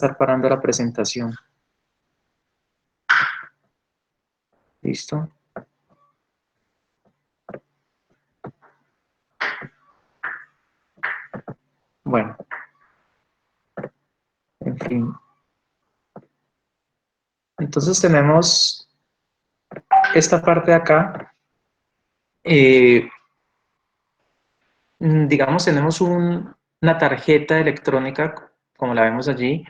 estar parando la presentación. ¿Listo? Bueno, en fin. Entonces tenemos esta parte de acá. Digamos, tenemos una tarjeta electrónica, como la vemos allí.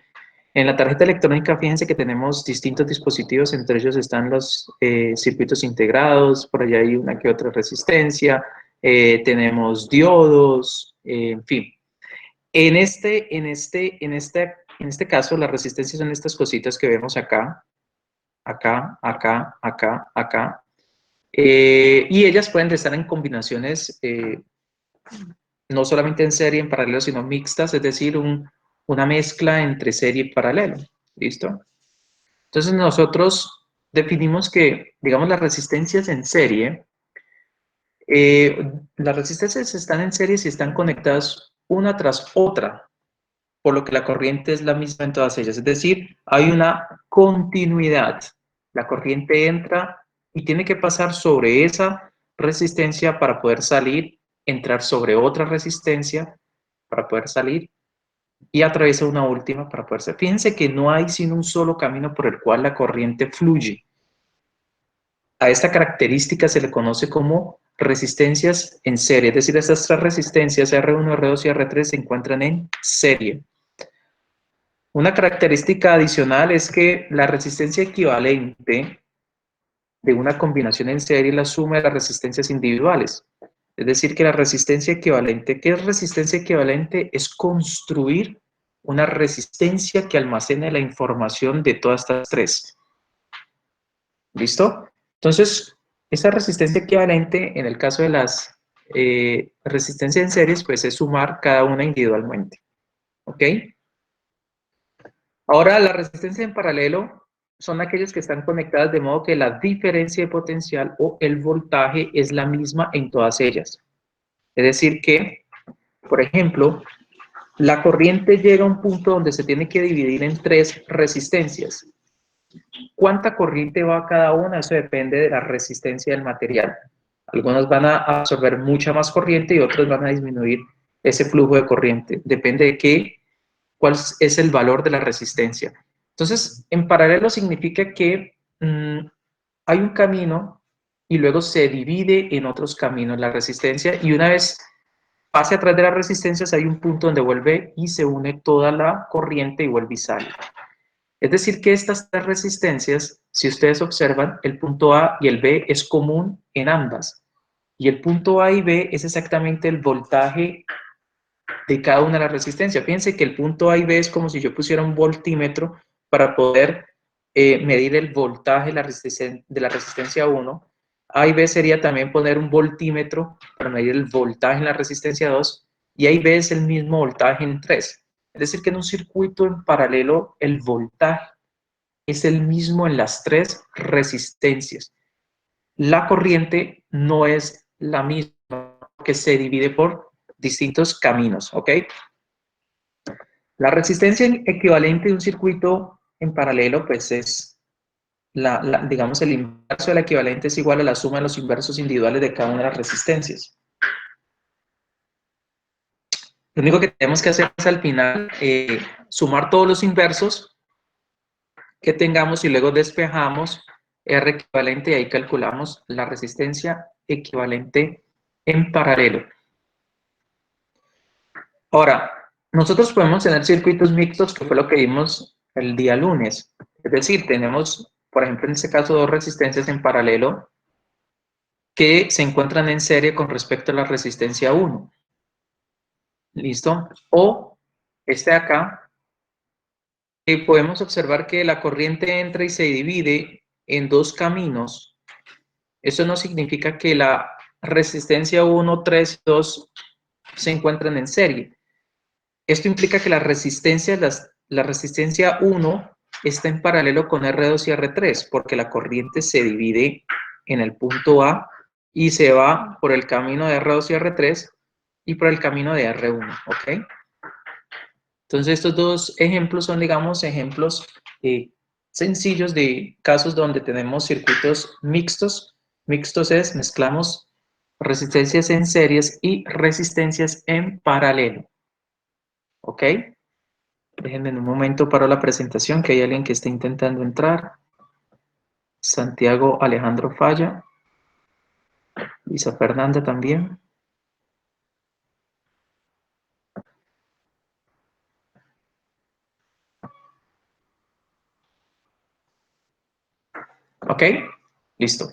En la tarjeta electrónica, fíjense que tenemos distintos dispositivos, entre ellos están los circuitos integrados, por allá hay una que otra resistencia, tenemos diodos, en fin. En este caso, las resistencias son estas cositas que vemos acá, acá, acá, acá, acá. Y ellas pueden estar en combinaciones no solamente en serie, en paralelo, sino mixtas, es decir, una mezcla entre serie y paralelo. ¿Listo? Entonces nosotros definimos que, digamos, las resistencias en serie, las resistencias están en serie si están conectadas una tras otra, por lo que la corriente es la misma en todas ellas. Es decir, hay una continuidad. La corriente entra y tiene que pasar sobre esa resistencia para poder salir, entrar sobre otra resistencia para poder salir y atraviesa una última para poder salir. Fíjense que no hay sino un solo camino por el cual la corriente fluye. A esta característica se le conoce como resistencias en serie, es decir, estas tres resistencias R1, R2 y R3 se encuentran en serie. Una característica adicional es que la resistencia equivalente de una combinación en serie es la suma de las resistencias individuales. Es decir, que la resistencia equivalente, ¿qué es resistencia equivalente? Es construir una resistencia que almacene la información de todas estas tres. ¿Listo? Entonces, esa resistencia equivalente, en el caso de las resistencias en series, pues es sumar cada una individualmente. ¿Ok? Ahora, la resistencia en paralelo son aquellas que están conectadas de modo que la diferencia de potencial o el voltaje es la misma en todas ellas. Es decir que, por ejemplo, la corriente llega a un punto donde se tiene que dividir en tres resistencias. ¿Cuánta corriente va a cada una? Eso depende de la resistencia del material. Algunas van a absorber mucha más corriente y otras van a disminuir ese flujo de corriente. Depende de cuál es el valor de la resistencia. Entonces, en paralelo significa que hay un camino y luego se divide en otros caminos la resistencia y una vez pase atrás de las resistencias hay un punto donde vuelve y se une toda la corriente y vuelve y sale. Es decir, que estas tres resistencias, si ustedes observan, el punto A y el B es común en ambas. Y el punto A y B es exactamente el voltaje de cada una de las resistencias. Fíjense que el punto A y B es como si yo pusiera un voltímetro para poder medir el voltaje de la resistencia 1. A y B sería también poner un voltímetro para medir el voltaje en la resistencia 2. Y A y B es el mismo voltaje en 3. Es decir, que en un circuito en paralelo el voltaje es el mismo en las tres resistencias. La corriente no es la misma, que se divide por distintos caminos, ¿ok? La resistencia equivalente de un circuito en paralelo, pues es, digamos, el inverso de la equivalente es igual a la suma de los inversos individuales de cada una de las resistencias. Lo único que tenemos que hacer es al final sumar todos los inversos que tengamos y luego despejamos R equivalente y ahí calculamos la resistencia equivalente en paralelo. Ahora, nosotros podemos tener circuitos mixtos, que fue lo que vimos el día lunes. Es decir, tenemos, por ejemplo, en este caso, dos resistencias en paralelo que se encuentran en serie con respecto a la resistencia 1. ¿Listo? O este de acá, podemos observar que la corriente entra y se divide en dos caminos. Eso no significa que la resistencia 1, 3 y 2 se encuentren en serie. Esto implica que la resistencia 1 está en paralelo con R2 y R3, porque la corriente se divide en el punto A y se va por el camino de R2 y R3 y por el camino de R1, ¿ok? Entonces, estos dos ejemplos son, digamos, ejemplos sencillos de casos donde tenemos circuitos mixtos. Mixtos es, mezclamos resistencias en series y resistencias en paralelo. ¿Ok? Déjenme un momento para la presentación, que hay alguien que está intentando entrar. Santiago Alejandro Falla. Lisa Fernanda también. ¿Ok? Listo.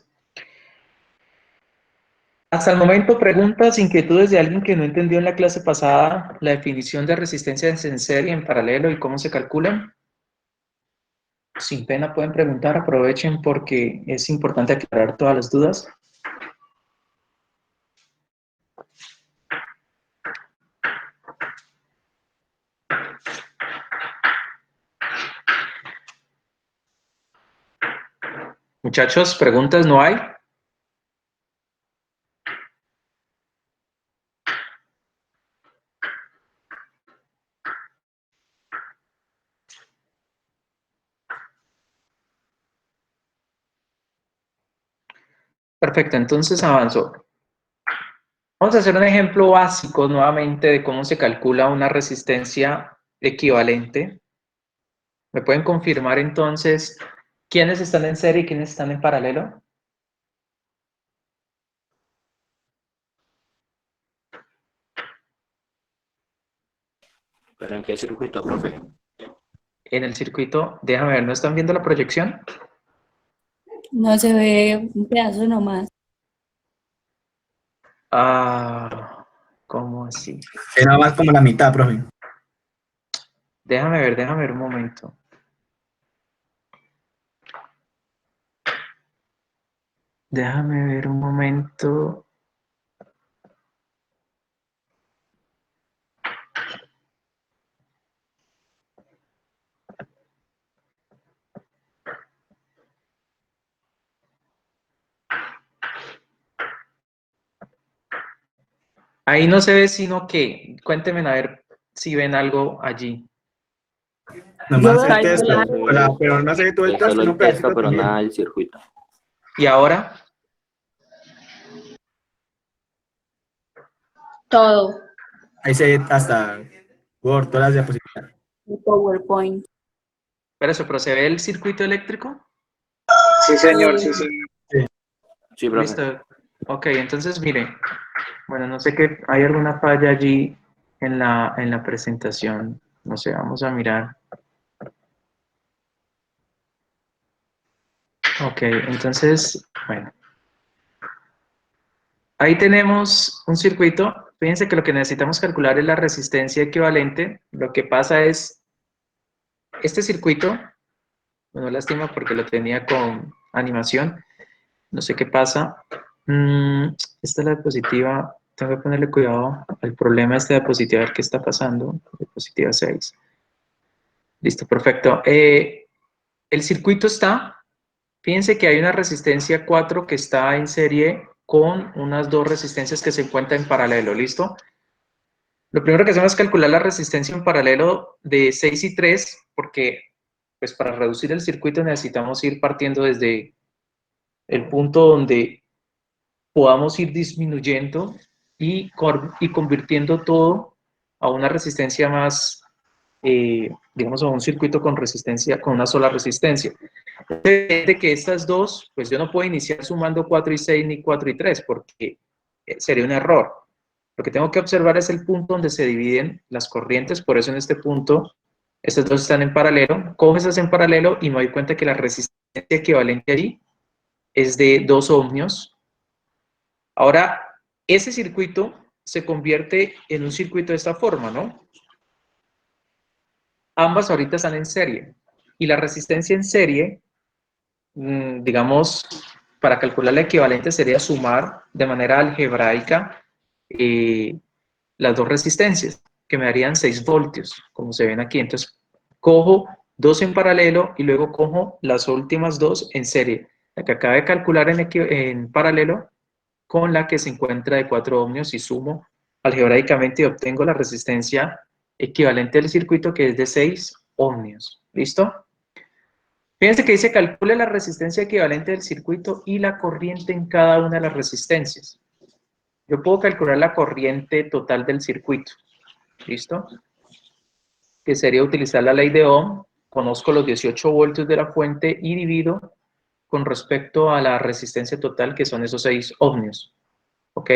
Hasta el momento, preguntas, inquietudes de alguien que no entendió en la clase pasada la definición de resistencia en serie, en paralelo y cómo se calculan. Sin pena pueden preguntar, aprovechen porque es importante aclarar todas las dudas. Muchachos, ¿preguntas no hay? Perfecto, entonces avanzo. Vamos a hacer un ejemplo básico nuevamente de cómo se calcula una resistencia equivalente. ¿Me pueden confirmar entonces quiénes están en serie y quiénes están en paralelo? ¿Pero en qué circuito, profe? En el circuito, déjame ver, ¿no están viendo la proyección? No se ve un pedazo nomás. Ah, ¿cómo así? Era más como la mitad, profe. Déjame ver un momento. Déjame ver un momento. Ahí no se ve sino que, cuéntenme a ver si ven algo allí. Nomás Yo el veo texto, calcular. pero no se ve todo el Es texto, solo en el un texto, pedacito pero también. nada del circuito. ¿Y ahora? Todo. Ahí se ve hasta por todas las diapositivas. El PowerPoint. Pero ¿se ve el circuito eléctrico? Sí, señor, sí, sí. Sí, profe. Listo. Ok, entonces mire, bueno, no sé qué, hay alguna falla allí en la presentación. No sé, vamos a mirar. Ok, entonces, bueno. Ahí tenemos un circuito. Fíjense que lo que necesitamos calcular es la resistencia equivalente. Lo que pasa es, este circuito, bueno, lástima porque lo tenía con animación, no sé qué pasa. Esta es la diapositiva, tengo que ponerle cuidado al problema de esta diapositiva, a ver qué está pasando. Diapositiva 6. Listo, perfecto. El circuito está, fíjense que hay una resistencia 4 que está en serie con unas dos resistencias que se encuentran en paralelo, ¿listo? Lo primero que hacemos es calcular la resistencia en paralelo de 6 y 3, porque pues para reducir el circuito necesitamos ir partiendo desde el punto donde podamos ir disminuyendo y convirtiendo todo a una resistencia más, digamos, a un circuito con resistencia, con una sola resistencia. De que estas dos, pues yo no puedo iniciar sumando 4 y 6 ni 4 y 3 porque sería un error. Lo que tengo que observar es el punto donde se dividen las corrientes, por eso en este punto estas dos están en paralelo, cojo esas en paralelo y me doy cuenta que la resistencia equivalente allí es de 2 ohmios. Ahora, ese circuito se convierte en un circuito de esta forma, ¿no? Ambas ahorita están en serie y la resistencia en serie, digamos, para calcular la equivalente sería sumar de manera algebraica las dos resistencias, que me darían 6 voltios, como se ven aquí. Entonces, cojo dos en paralelo y luego cojo las últimas dos en serie. La que acabo de calcular en paralelo con la que se encuentra de 4 ohmios y sumo algebraicamente y obtengo la resistencia equivalente del circuito, que es de 6 ohmios. ¿Listo? Fíjense que dice calcule la resistencia equivalente del circuito y la corriente en cada una de las resistencias. Yo puedo calcular la corriente total del circuito. ¿Listo? Que sería utilizar la ley de Ohm. Conozco los 18 voltios de la fuente y divido con respecto a la resistencia total, que son esos 6 ohmios. ¿Ok?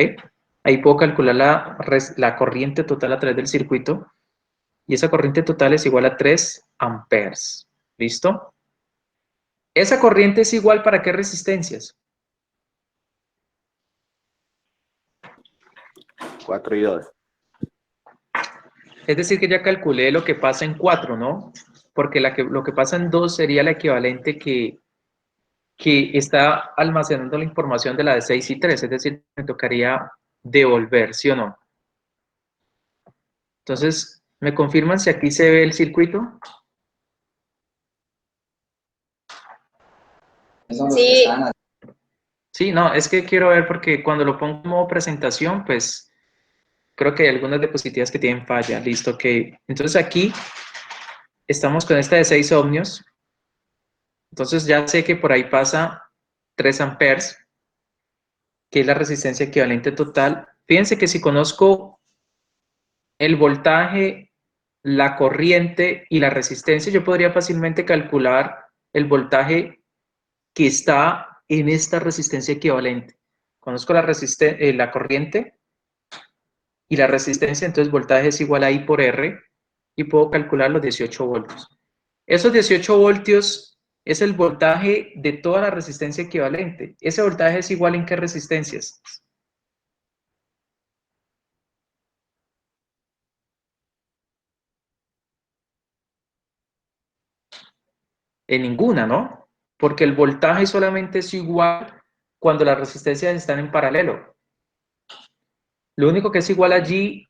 Ahí puedo calcular la corriente total a través del circuito. Y esa corriente total es igual a 3 amperes. ¿Listo? ¿Esa corriente es igual para qué resistencias? 4 y 2. Es decir, que ya calculé lo que pasa en 4, ¿no? Porque lo que pasa en 2 sería la equivalente que está almacenando la información de la de 6 y 3. Es decir, me tocaría devolver, ¿sí o no? Entonces, ¿me confirman si aquí se ve el circuito? Sí. Sí, no, es que quiero ver porque cuando lo pongo como presentación, pues creo que hay algunas diapositivas que tienen falla. Listo, ok. Entonces aquí estamos con esta de 6 ohmios. Entonces ya sé que por ahí pasa 3 amperes, que es la resistencia equivalente total. Fíjense que si conozco el voltaje, la corriente y la resistencia, yo podría fácilmente calcular el voltaje que está en esta resistencia equivalente. Conozco la corriente y la resistencia, entonces voltaje es igual a I por R y puedo calcular los 18 voltios. Esos 18 voltios es el voltaje de toda la resistencia equivalente. ¿Ese voltaje es igual en qué resistencias? En ninguna, ¿no? Porque el voltaje solamente es igual cuando las resistencias están en paralelo. Lo único que es igual allí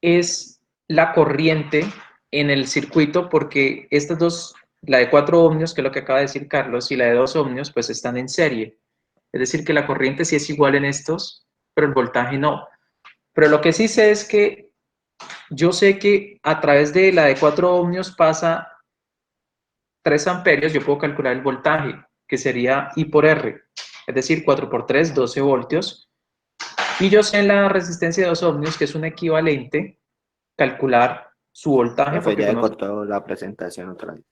es la corriente en el circuito, porque estas dos, la de 4 ohmios, que es lo que acaba de decir Carlos, y la de 2 ohmios, pues están en serie. Es decir, que la corriente sí es igual en estos, pero el voltaje no. Pero lo que sí sé es que yo sé que a través de la de 4 ohmios pasa 3 amperios, yo puedo calcular el voltaje, que sería I por R. Es decir, 4 por 3, 12 voltios. Y yo sé en la resistencia de 2 ohmios, que es un equivalente, calcular su voltaje. Profe, Porque ya he conozco... cortado la presentación otra vez.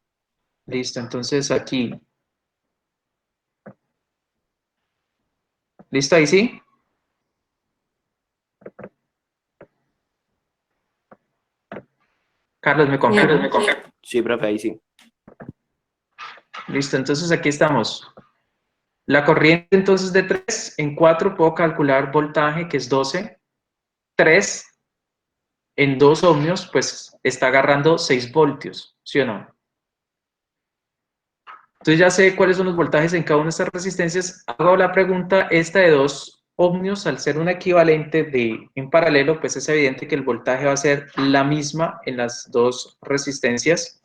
Listo, entonces aquí. ¿Listo ahí sí? Carlos, ¿me confirma? Sí, profe, ahí sí. Listo, entonces aquí estamos. La corriente entonces de 3 en 4 puedo calcular voltaje, que es 12. 3 en 2 ohmios, pues está agarrando 6 voltios, ¿sí o no? Entonces ya sé cuáles son los voltajes en cada una de estas resistencias. Hago la pregunta, esta de 2 ohmios, al ser un equivalente en paralelo, pues es evidente que el voltaje va a ser la misma en las dos resistencias.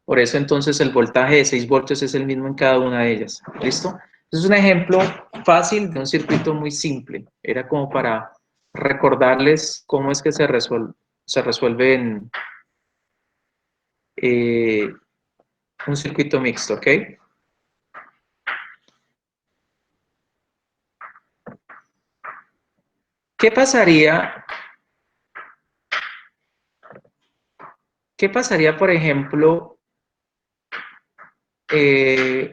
Por eso entonces el voltaje de 6 voltios es el mismo en cada una de ellas. ¿Listo? Es un ejemplo fácil de un circuito muy simple. Era como para recordarles cómo es que se resuelve en un circuito mixto, ¿ok? ¿Qué pasaría, por ejemplo,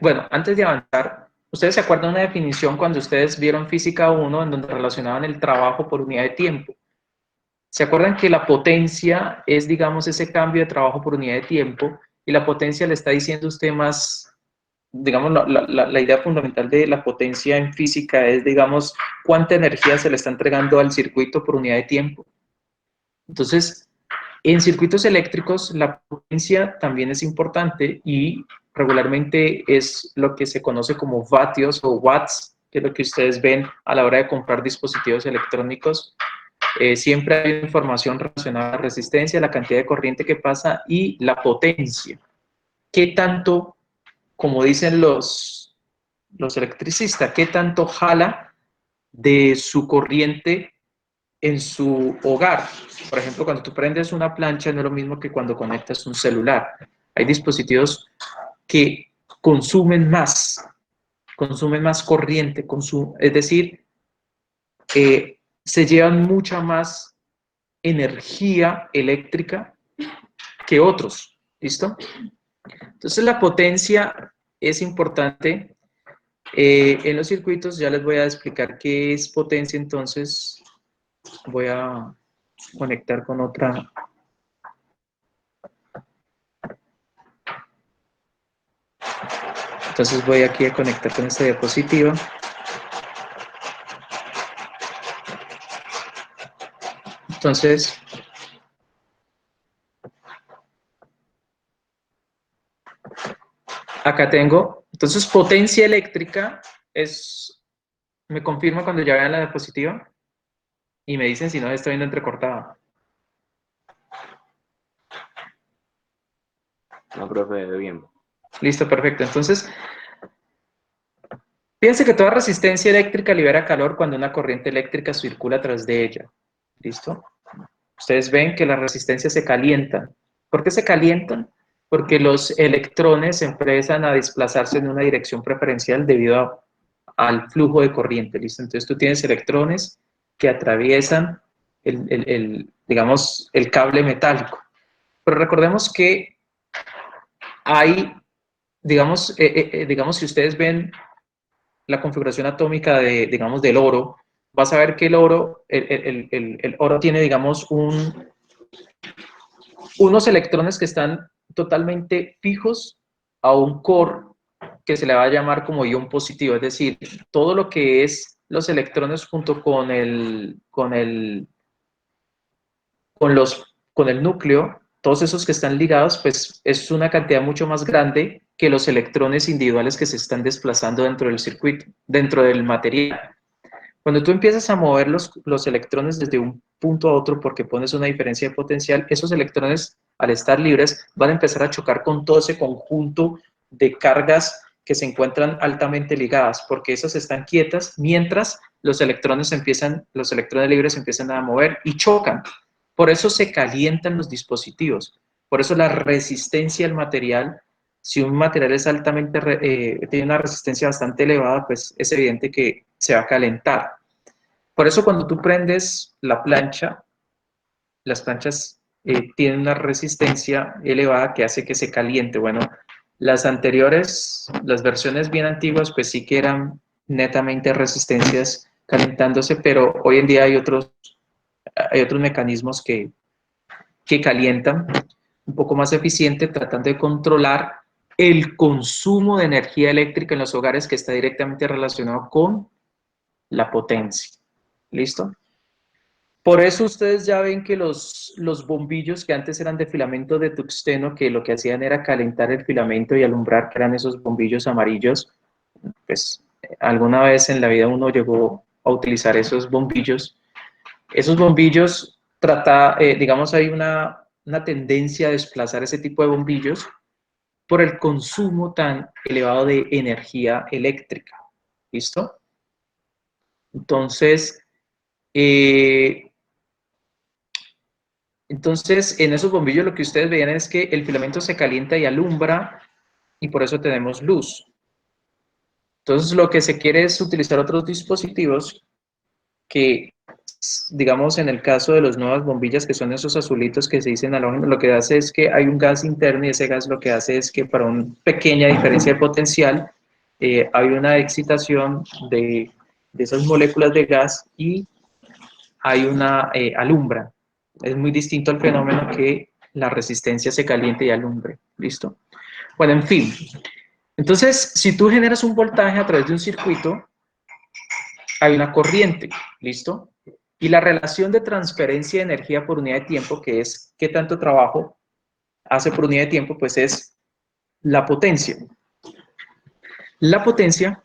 bueno, antes de avanzar, ¿ustedes se acuerdan de una definición cuando ustedes vieron Física 1 en donde relacionaban el trabajo por unidad de tiempo? ¿Se acuerdan que la potencia es, digamos, ese cambio de trabajo por unidad de tiempo? Y la potencia le está diciendo usted más, digamos, la idea fundamental de la potencia en física es, digamos, cuánta energía se le está entregando al circuito por unidad de tiempo. Entonces, en circuitos eléctricos, la potencia también es importante y regularmente es lo que se conoce como vatios o watts, que es lo que ustedes ven a la hora de comprar dispositivos electrónicos. Siempre hay información relacionada a la resistencia, la cantidad de corriente que pasa y la potencia. ¿Qué tanto, como dicen los electricistas, qué tanto jala de su corriente en su hogar. Por ejemplo, cuando tú prendes una plancha no es lo mismo que cuando conectas un celular. Hay dispositivos que consumen más corriente, es decir, se llevan mucha más energía eléctrica que otros, ¿listo? Entonces la potencia es importante. En los circuitos ya les voy a explicar qué es potencia, entonces voy a conectar con otra. Entonces voy aquí a conectar con esta diapositiva. Entonces, acá tengo, entonces potencia eléctrica es, me confirma cuando ya vean la diapositiva y me dicen si no estoy viendo entrecortada. No, profe, bien. Listo, perfecto. Entonces, fíjense que toda resistencia eléctrica libera calor cuando una corriente eléctrica circula a través de ella. ¿Listo? Ustedes ven que las resistencias se calientan. ¿Por qué se calientan? Porque los electrones empiezan a desplazarse en una dirección preferencial debido al flujo de corriente. ¿Listo? Entonces tú tienes electrones que atraviesan digamos, el cable metálico. Pero recordemos que hay, digamos, si ustedes ven la configuración atómica digamos, del oro, vas a ver que el oro tiene, digamos, unos electrones que están totalmente fijos a un core que se le va a llamar como ion positivo, es decir, todo lo que es los electrones junto con el núcleo, todos esos que están ligados, pues es una cantidad mucho más grande que los electrones individuales que se están desplazando dentro del circuito, dentro del material. Cuando tú empiezas a mover los electrones desde un punto a otro porque pones una diferencia de potencial, esos electrones, al estar libres, van a empezar a chocar con todo ese conjunto de cargas que se encuentran altamente ligadas, porque esas están quietas mientras los electrones libres empiezan a mover y chocan. Por eso se calientan los dispositivos. Por eso la resistencia del material, si un material es tiene una resistencia bastante elevada, pues es evidente que se va a calentar. Por eso cuando tú prendes la plancha, las planchas tienen una resistencia elevada que hace que se caliente. Bueno, las versiones bien antiguas, pues sí que eran netamente resistencias calentándose, pero hoy en día hay otros mecanismos que calientan un poco más eficiente, tratando de controlar el consumo de energía eléctrica en los hogares, que está directamente relacionado con la potencia. ¿Listo? Por eso ustedes ya ven que los bombillos que antes eran de filamento de tungsteno, que lo que hacían era calentar el filamento y alumbrar, que eran esos bombillos amarillos, pues alguna vez en la vida uno llegó a utilizar esos bombillos. Esos bombillos digamos, hay una tendencia a desplazar ese tipo de bombillos por el consumo tan elevado de energía eléctrica. ¿Listo? Entonces, en esos bombillos lo que ustedes veían es que el filamento se calienta y alumbra y por eso tenemos luz. Entonces, lo que se quiere es utilizar otros dispositivos que, digamos, en el caso de las nuevas bombillas, que son esos azulitos que se dicen halógenos, lo que hace es que hay un gas interno y ese gas lo que hace es que para una pequeña diferencia de potencial hay una excitación de esas moléculas de gas y hay una alumbra. Es muy distinto al fenómeno que la resistencia se caliente y alumbre. ¿Listo? Bueno, en fin. Entonces, si tú generas un voltaje a través de un circuito, hay una corriente. ¿Listo? Y la relación de transferencia de energía por unidad de tiempo, que es qué tanto trabajo hace por unidad de tiempo, pues es la potencia. La potencia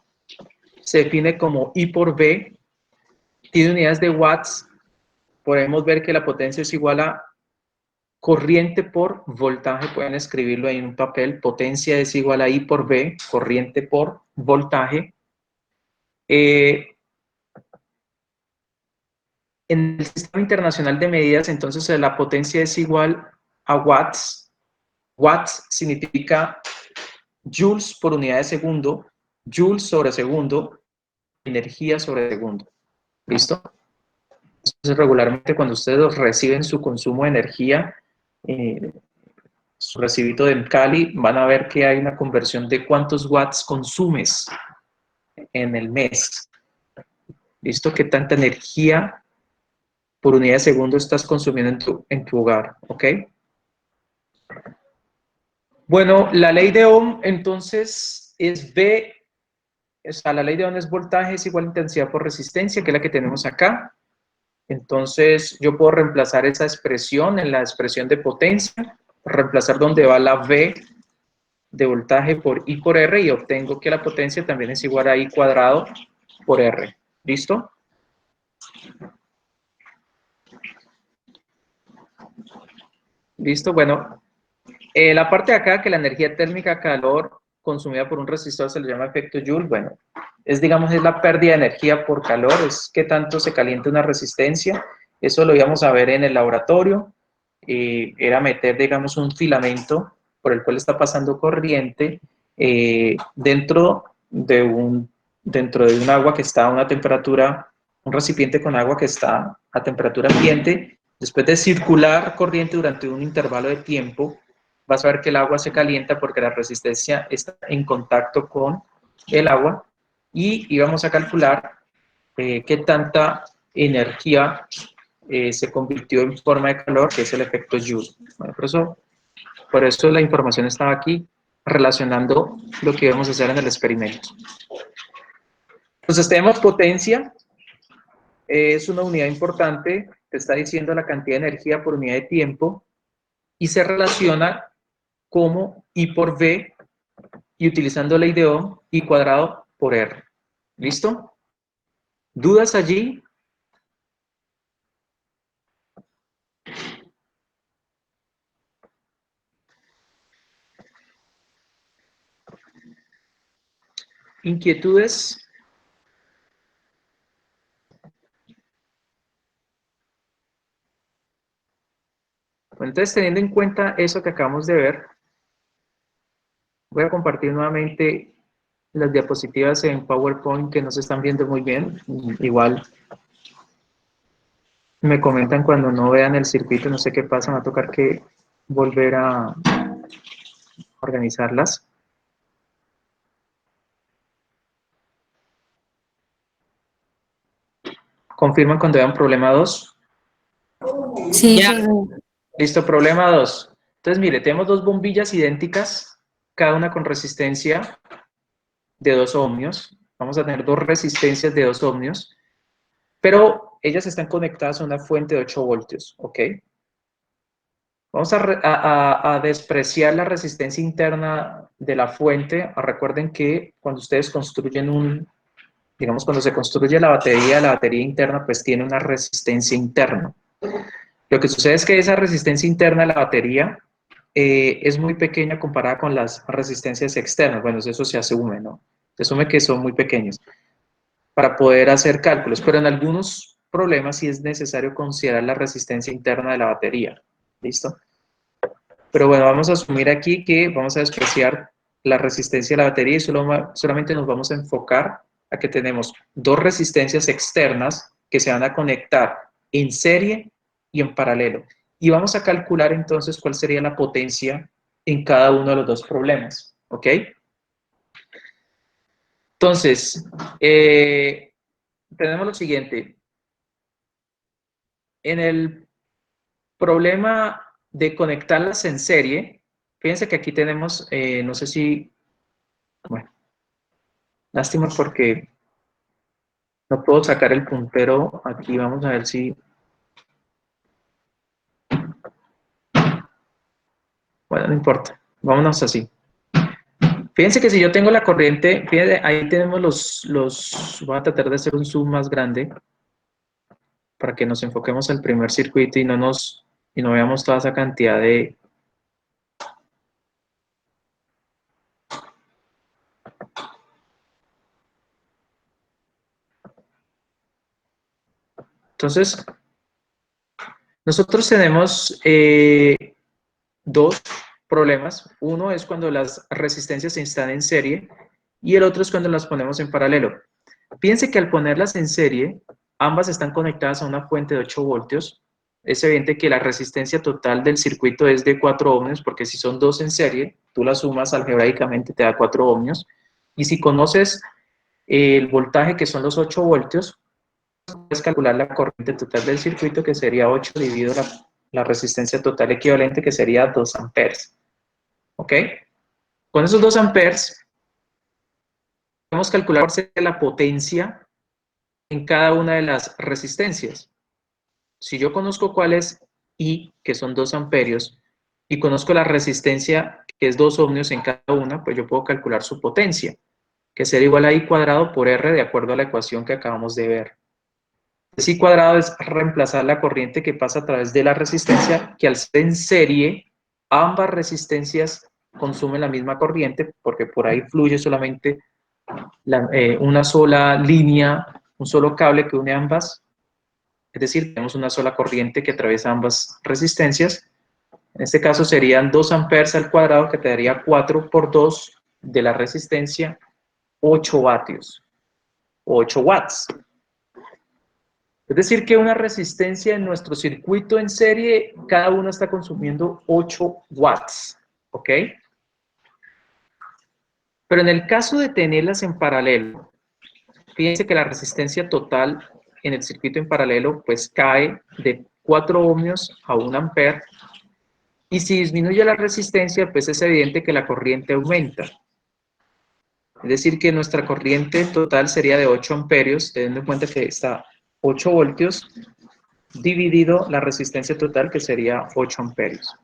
se define como I por V, tiene unidades de watts. Podemos ver que la potencia es igual a corriente por voltaje, pueden escribirlo ahí en un papel, potencia es igual a I por V, corriente por voltaje. En el Sistema Internacional de Medidas, entonces la potencia es igual a watts. Watts significa joules por unidad de segundo, joules sobre segundo, energía sobre segundo. ¿Listo? Entonces, regularmente cuando ustedes reciben su consumo de energía, su recibito del Cali, van a ver que hay una conversión de cuántos watts consumes en el mes. ¿Listo? ¿Qué tanta energía por unidad de segundo estás consumiendo en tu hogar? ¿Ok? Bueno, la ley de Ohm, entonces, es V, o sea, la ley de Ohm es voltaje es igual a intensidad por resistencia, que es la que tenemos acá. Entonces, yo puedo reemplazar esa expresión en la expresión de potencia, reemplazar donde va la V de voltaje por I por R y obtengo que la potencia también es igual a I cuadrado por R. ¿Listo? ¿Listo? Bueno, la parte de acá, que la energía térmica calor consumida por un resistor se le llama efecto Joule. Bueno, es, digamos, es la pérdida de energía por calor, es que tanto se calienta una resistencia. Eso lo íbamos a ver en el laboratorio. Era meter, digamos, un filamento por el cual está pasando corriente dentro de un agua que está a una temperatura, un recipiente con agua que está a temperatura ambiente. Después de circular corriente durante un intervalo de tiempo, vas a ver que el agua se calienta porque la resistencia está en contacto con el agua y íbamos a calcular qué tanta energía se convirtió en forma de calor, que es el efecto Joule. Bueno, por eso la información estaba aquí relacionando lo que íbamos a hacer en el experimento. Entonces tenemos potencia, es una unidad importante, te está diciendo la cantidad de energía por unidad de tiempo y se relaciona como I por V y utilizando ley de Ohm, I cuadrado por R. ¿Listo? ¿Dudas allí? ¿Inquietudes? Bueno, entonces, teniendo en cuenta eso que acabamos de ver, voy a compartir nuevamente las diapositivas en PowerPoint que no se están viendo muy bien. Igual me comentan cuando no vean el circuito, no sé qué pasa, me va a tocar que volver a organizarlas. Confirman cuando vean problema 2. Sí, Ya. profe. Listo, problema 2. Entonces, mire, tenemos dos bombillas idénticas, cada una con resistencia de 2 ohmios. Vamos a tener dos resistencias de 2 ohmios, pero ellas están conectadas a una fuente de 8 voltios, ¿ok? Vamos a despreciar la resistencia interna de la fuente. Recuerden que cuando ustedes construyen digamos, cuando se construye la batería interna pues tiene una resistencia interna. Lo que sucede es que esa resistencia interna de la batería es muy pequeña comparada con las resistencias externas. Bueno, eso se asume, ¿no? Se asume que son muy pequeños para poder hacer cálculos, pero en algunos problemas sí es necesario considerar la resistencia interna de la batería. ¿Listo? Pero bueno, vamos a asumir aquí que vamos a despreciar la resistencia de la batería y solamente nos vamos a enfocar a que tenemos dos resistencias externas que se van a conectar en serie y en paralelo. Y vamos a calcular entonces cuál sería la potencia en cada uno de los dos problemas. ¿Ok? Entonces, tenemos lo siguiente. En el problema de conectarlas en serie, fíjense que aquí tenemos, no sé si, bueno, lástima porque no puedo sacar el puntero aquí, vamos a ver si, bueno, no importa, vámonos así. Fíjense que si yo tengo la corriente, fíjense, ahí tenemos voy a tratar de hacer un zoom más grande para que nos enfoquemos al primer circuito y no veamos toda esa cantidad de, Entonces, nosotros tenemos dos problemas. Uno es cuando las resistencias están en serie y el otro es cuando las ponemos en paralelo. Piense que al ponerlas en serie, ambas están conectadas a una fuente de 8 voltios. Es evidente que la resistencia total del circuito es de 4 ohmios, porque si son dos en serie, tú las sumas algebraicamente, te da 4 ohmios. Y si conoces el voltaje, que son los 8 voltios, puedes calcular la corriente total del circuito, que sería 8 dividido la resistencia total equivalente, que sería 2 amperes. ¿Ok? Con esos 2 amperes, podemos calcular cuál sería la potencia en cada una de las resistencias. Si yo conozco cuál es I, que son 2 amperios, y conozco la resistencia, que es 2 ohmios en cada una, pues yo puedo calcular su potencia, que sería igual a I cuadrado por R, de acuerdo a la ecuación que acabamos de ver. I cuadrado es reemplazar la corriente que pasa a través de la resistencia, que al ser en serie, ambas resistencias consumen la misma corriente, porque por ahí fluye solamente una sola línea, un solo cable que une ambas. Es decir, tenemos una sola corriente que atraviesa ambas resistencias. En este caso serían 2 amperes al cuadrado, que te daría 4 por 2 de la resistencia, 8 vatios, 8 watts. Es decir, que una resistencia en nuestro circuito en serie, cada una está consumiendo 8 watts, ¿ok? Pero en el caso de tenerlas en paralelo, fíjense que la resistencia total en el circuito en paralelo pues cae de 4 ohmios a 1 ampere, y si disminuye la resistencia, pues es evidente que la corriente aumenta. Es decir, que nuestra corriente total sería de 8 amperios, teniendo en cuenta que está 8 voltios, dividido la resistencia total, que sería 8 amperios.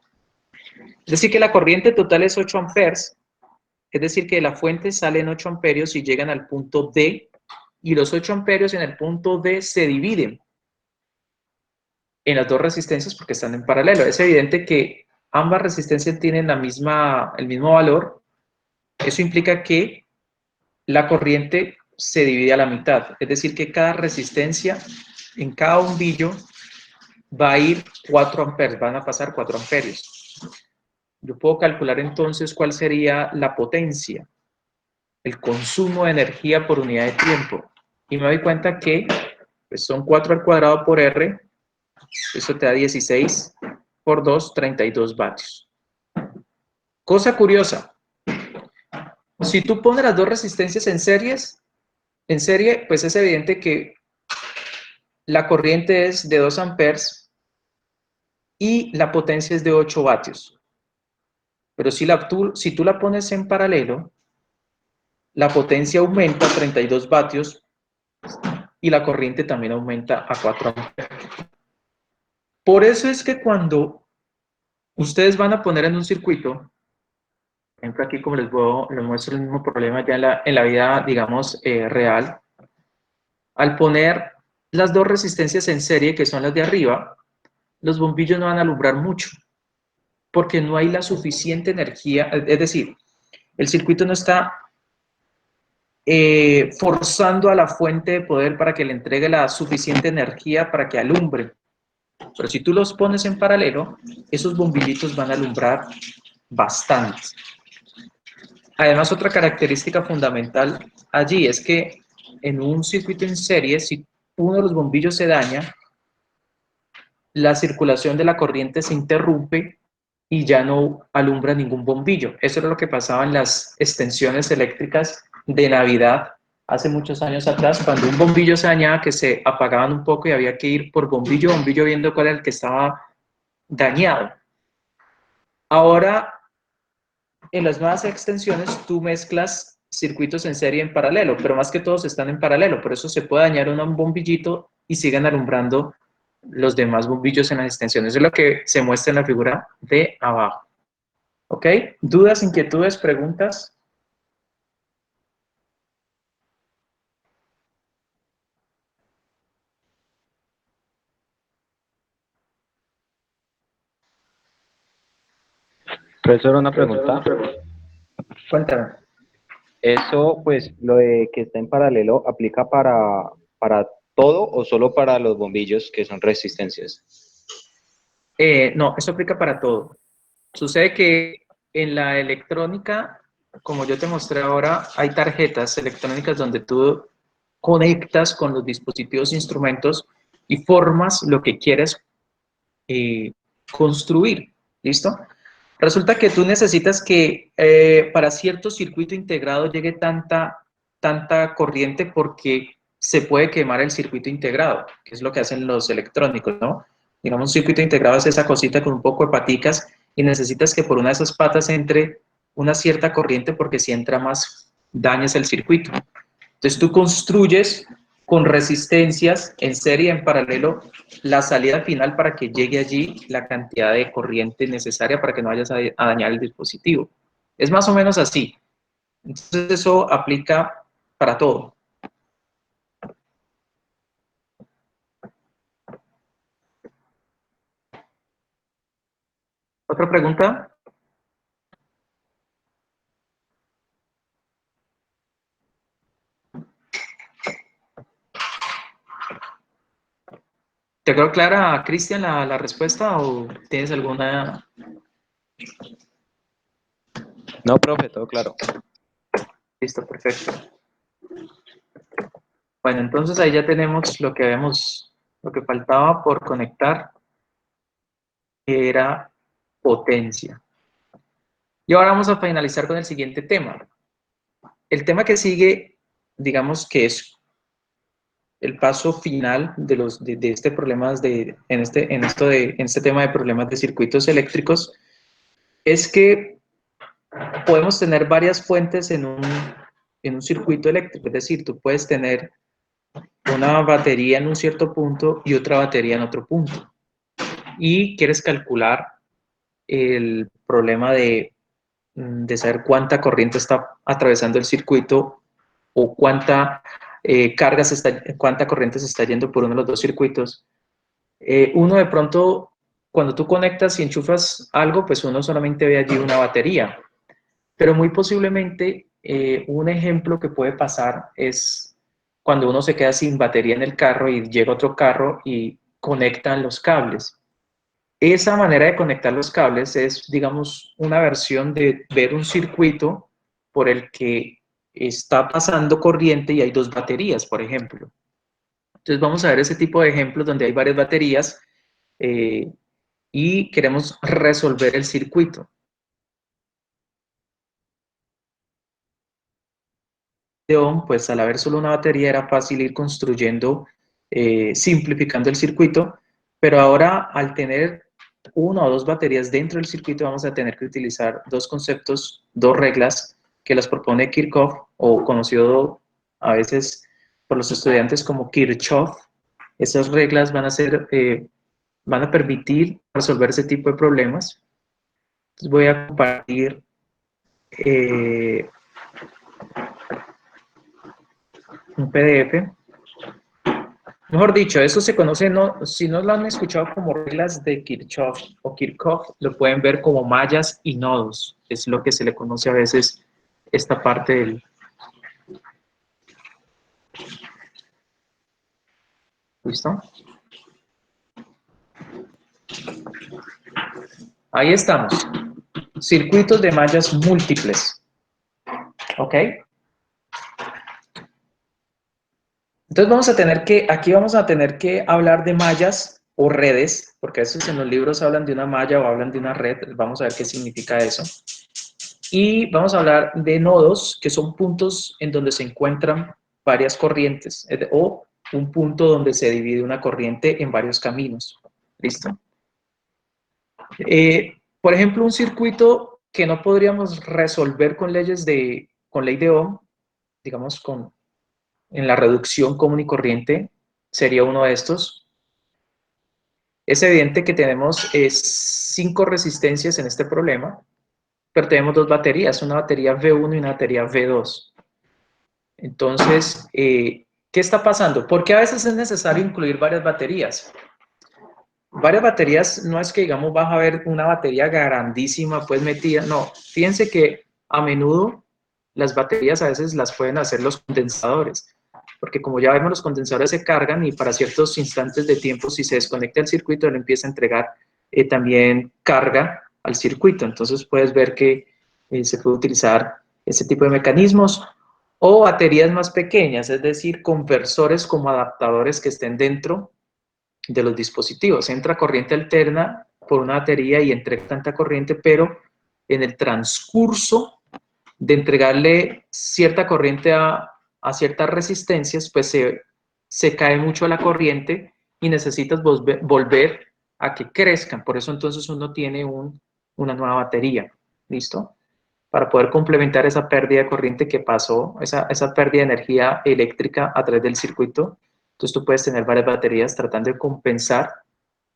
Es decir, que la corriente total es 8 amperes, es decir, que de la fuente salen 8 amperios y llegan al punto D, y los 8 amperios en el punto D se dividen en las dos resistencias porque están en paralelo. Es evidente que ambas resistencias tienen el mismo valor. Eso implica que la corriente se divide a la mitad, es decir, que cada resistencia en cada bombillo va a ir 4 amperes, van a pasar 4 amperios. Yo puedo calcular entonces cuál sería la potencia, el consumo de energía por unidad de tiempo. Y me doy cuenta que pues, son 4 al cuadrado por R, eso te da 16 por 2, 32 vatios. Cosa curiosa, si tú pones las dos resistencias en serie, pues es evidente que la corriente es de 2 amperes y la potencia es de 8 vatios. Pero si tú la pones en paralelo, la potencia aumenta a 32 vatios y la corriente también aumenta a 4 amperes. Por eso es que cuando ustedes van a poner en un circuito, por ejemplo aquí como les muestro el mismo problema ya en la vida, digamos, real, al poner las dos resistencias en serie, que son las de arriba, los bombillos no van a alumbrar mucho, porque no hay la suficiente energía, es decir, el circuito no está forzando a la fuente de poder para que le entregue la suficiente energía para que alumbre. Pero si tú los pones en paralelo, esos bombillitos van a alumbrar bastante. Además, otra característica fundamental allí es que en un circuito en serie, si uno de los bombillos se daña, la circulación de la corriente se interrumpe y ya no alumbra ningún bombillo. Eso era lo que pasaba en las extensiones eléctricas de Navidad hace muchos años atrás, cuando un bombillo se dañaba, que se apagaban un poco y había que ir por bombillo a bombillo viendo cuál era el que estaba dañado. Ahora, en las nuevas extensiones, tú mezclas circuitos en serie en paralelo, pero más que todos están en paralelo, por eso se puede dañar un bombillito y siguen alumbrando los demás bombillos en las extensiones. Eso es lo que se muestra en la figura de abajo. ¿Ok? ¿Dudas, inquietudes, preguntas? Profesor, una pregunta. Cuéntame. Eso, pues, lo de que está en paralelo, ¿aplica para todo o solo para los bombillos que son resistencias? No, eso aplica para todo. Sucede que en la electrónica, como yo te mostré ahora, hay tarjetas electrónicas donde tú conectas con los dispositivos e instrumentos y formas lo que quieres construir. ¿Listo? Resulta que tú necesitas que para cierto circuito integrado llegue tanta corriente porque se puede quemar el circuito integrado, que es lo que hacen los electrónicos, ¿no? Digamos, un circuito integrado es esa cosita con un poco de paticas y necesitas que por una de esas patas entre una cierta corriente porque si entra más dañas el circuito. Entonces tú construyes con resistencias en serie, en paralelo, la salida final para que llegue allí la cantidad de corriente necesaria para que no vayas a dañar el dispositivo. Es más o menos así. Entonces eso aplica para todo. ¿Otra pregunta? ¿Te quedó clara, Cristian, la respuesta o tienes alguna? No, profe, todo claro. Listo, perfecto. Bueno, entonces ahí ya tenemos lo que faltaba por conectar, que era potencia. Y ahora vamos a finalizar con el siguiente tema. El tema que sigue, digamos que es el paso final de este problema en este tema de problemas de circuitos eléctricos, es que podemos tener varias fuentes en un circuito eléctrico. Es decir, tú puedes tener una batería en un cierto punto y otra batería en otro punto. Y quieres calcular el problema de saber cuánta corriente está atravesando el circuito o cuánta corriente se está yendo por uno de los dos circuitos. Uno de pronto, cuando tú conectas y enchufas algo, pues uno solamente ve allí una batería. Pero muy posiblemente un ejemplo que puede pasar es cuando uno se queda sin batería en el carro y llega otro carro y conectan los cables. Esa manera de conectar los cables es, digamos, una versión de ver un circuito por el que está pasando corriente y hay dos baterías, por ejemplo. Entonces vamos a ver ese tipo de ejemplos donde hay varias baterías y queremos resolver el circuito. Pues al haber solo una batería era fácil ir construyendo, simplificando el circuito, pero ahora al tener una o dos baterías dentro del circuito vamos a tener que utilizar dos conceptos, dos reglas que las propone Kirchhoff, o conocido a veces por los estudiantes como Kirchhoff. Esas reglas van a permitir resolver ese tipo de problemas. Entonces voy a compartir un PDF. Mejor dicho, eso se conoce, si no lo han escuchado como reglas de Kirchhoff o Kirchhoff, lo pueden ver como mallas y nodos. Es lo que se le conoce a veces esta parte del... ¿Listo? Ahí estamos. Circuitos de mallas múltiples. ¿Ok? Entonces aquí vamos a tener que hablar de mallas o redes, porque a veces en los libros hablan de una malla o hablan de una red. Vamos a ver qué significa eso. Y vamos a hablar de nodos, que son puntos en donde se encuentran varias corrientes, o un punto donde se divide una corriente en varios caminos. ¿Listo? Por ejemplo, un circuito que no podríamos resolver con ley de Ohm, digamos en la reducción común y corriente, sería uno de estos. Es evidente que tenemos 5 resistencias en este problema, pero tenemos dos baterías, una batería V1 y una batería V2. Entonces, ¿qué está pasando? ¿Por qué a veces es necesario incluir varias baterías? Varias baterías no es que, digamos, vas a ver una batería grandísima pues metida, no. Fíjense que a menudo las baterías a veces las pueden hacer los condensadores. porque como ya vemos, los condensadores se cargan y para ciertos instantes de tiempo, si se desconecta el circuito, él empieza a entregar también carga al circuito. Entonces puedes ver que se puede utilizar ese tipo de mecanismos o baterías más pequeñas, es decir, conversores como adaptadores que estén dentro de los dispositivos. Entra corriente alterna por una batería y entrega tanta corriente, pero en el transcurso de entregarle cierta corriente a ciertas resistencias, pues se cae mucho la corriente y necesitas volver a que crezcan. Por eso entonces uno tiene una nueva batería, ¿listo? Para poder complementar esa pérdida de corriente que pasó, esa pérdida de energía eléctrica a través del circuito. Entonces tú puedes tener varias baterías tratando de compensar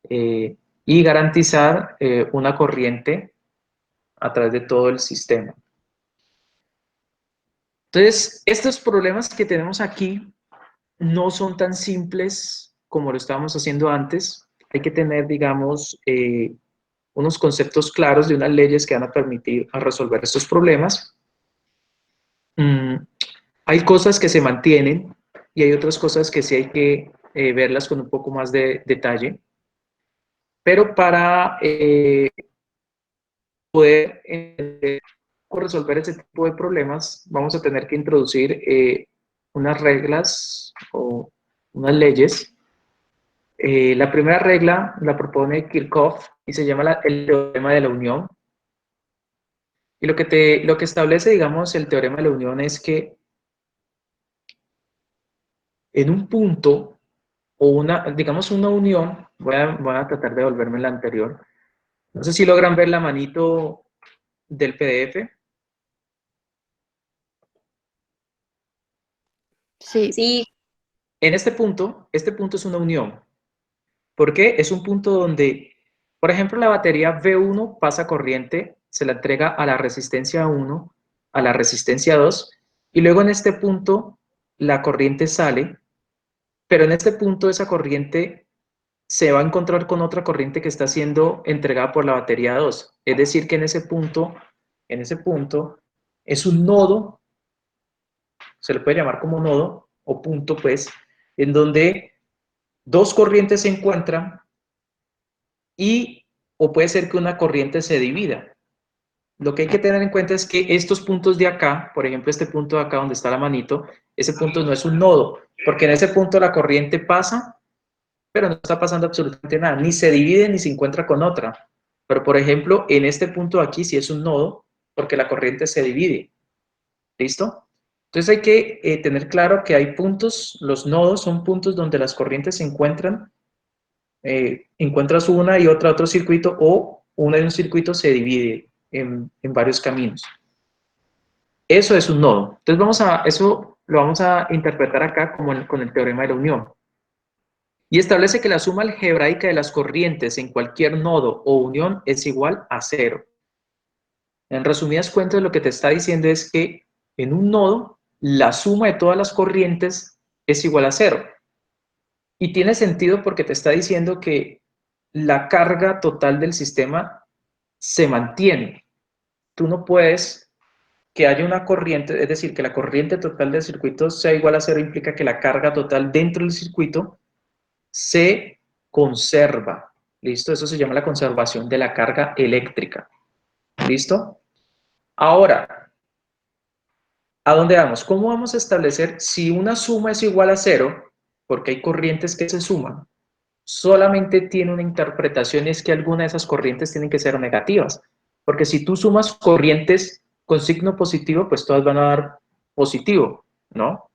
y garantizar una corriente a través de todo el sistema. Entonces, estos problemas que tenemos aquí no son tan simples como lo estábamos haciendo antes. Hay que tener, digamos, unos conceptos claros de unas leyes que van a permitir resolver estos problemas. Hay cosas que se mantienen y hay otras cosas que sí hay que verlas con un poco más de detalle. Pero para poder resolver ese tipo de problemas, vamos a tener que introducir unas reglas o unas leyes. La primera regla la propone Kirchhoff y se llama el teorema de la unión. Y lo que establece, digamos, el teorema de la unión es que en un punto o digamos una unión, voy a tratar de volverme la anterior. No sé si logran ver la manito del PDF. Sí. Sí, Este punto es una unión. ¿Por qué? Es un punto donde, por ejemplo, la batería V1 pasa corriente, se la entrega a la resistencia 1, a la resistencia 2, y luego en este punto la corriente sale, pero en este punto esa corriente se va a encontrar con otra corriente que está siendo entregada por la batería 2. Es decir, que en ese punto es un nodo, se le puede llamar como nodo o punto, pues, en donde dos corrientes se encuentran o puede ser que una corriente se divida. Lo que hay que tener en cuenta es que estos puntos de acá, por ejemplo, este punto de acá donde está la manito, ese punto no es un nodo, porque en ese punto la corriente pasa, pero no está pasando absolutamente nada, ni se divide ni se encuentra con otra. Pero, por ejemplo, en este punto de aquí sí es un nodo, porque la corriente se divide. ¿Listo? Entonces hay que tener claro que hay puntos, los nodos son puntos donde las corrientes se encuentran, encuentras una y otra otro circuito, o una de un circuito se divide en varios caminos. Eso es un nodo. Entonces eso lo vamos a interpretar acá como con el teorema de la unión. Y establece que la suma algebraica de las corrientes en cualquier nodo o unión es igual a 0. En resumidas cuentas, lo que te está diciendo es que en un nodo, la suma de todas las corrientes es igual a 0. Y tiene sentido porque te está diciendo que la carga total del sistema se mantiene. Tú no puedes que haya una corriente, es decir, que la corriente total del circuito sea igual a 0, implica que la carga total dentro del circuito se conserva. ¿Listo? Eso se llama la conservación de la carga eléctrica. ¿Listo? Ahora, ¿a dónde vamos? ¿Cómo vamos a establecer si una suma es igual a 0? Porque hay corrientes que se suman. Solamente tiene una interpretación, es que alguna de esas corrientes tienen que ser negativas. Porque si tú sumas corrientes con signo positivo, pues todas van a dar positivo, ¿no?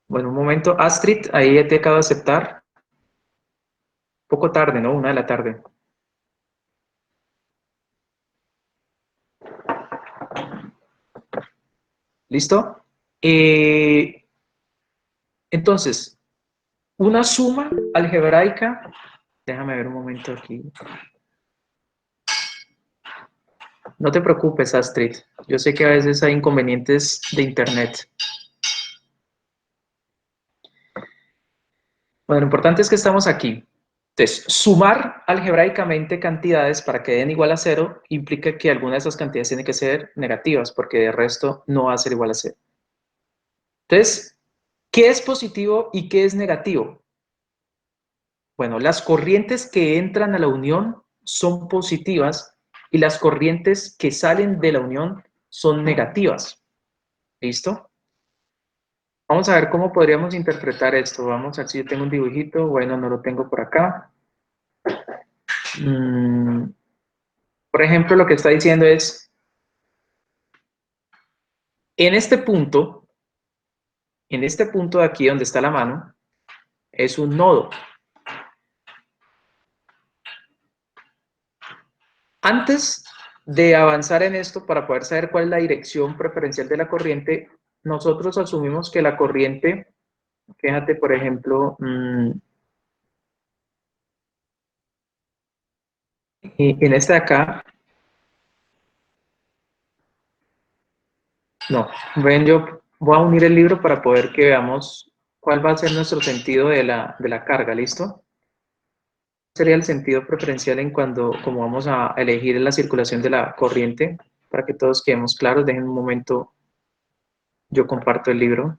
Bueno, un momento. Astrid, ahí ya te acabo de aceptar. Poco tarde, ¿no? 1 de la tarde. ¿Listo? Entonces, una suma algebraica, déjame ver un momento aquí. No te preocupes, Astrid. Yo sé que a veces hay inconvenientes de internet. Bueno, lo importante es que estamos aquí. Entonces, sumar algebraicamente cantidades para que den igual a 0 implica que alguna de esas cantidades tiene que ser negativas, porque de resto no va a ser igual a 0. Entonces, ¿qué es positivo y qué es negativo? Bueno, las corrientes que entran a la unión son positivas y las corrientes que salen de la unión son negativas. ¿Listo? Vamos a ver cómo podríamos interpretar esto. Vamos a ver si yo tengo un dibujito. Bueno, no lo tengo por acá. Por ejemplo, lo que está diciendo es, en este punto de aquí donde está la mano, es un nodo. Antes de avanzar en esto, para poder saber cuál es la dirección preferencial de la corriente, nosotros asumimos que la corriente, fíjate, por ejemplo, en este de acá, no, ven, yo voy a unir el libro para poder que veamos cuál va a ser nuestro sentido de la carga, ¿listo? Sería el sentido preferencial en cuando, como vamos a elegir la circulación de la corriente, para que todos quedemos claros. Dejen un momento, yo comparto el libro.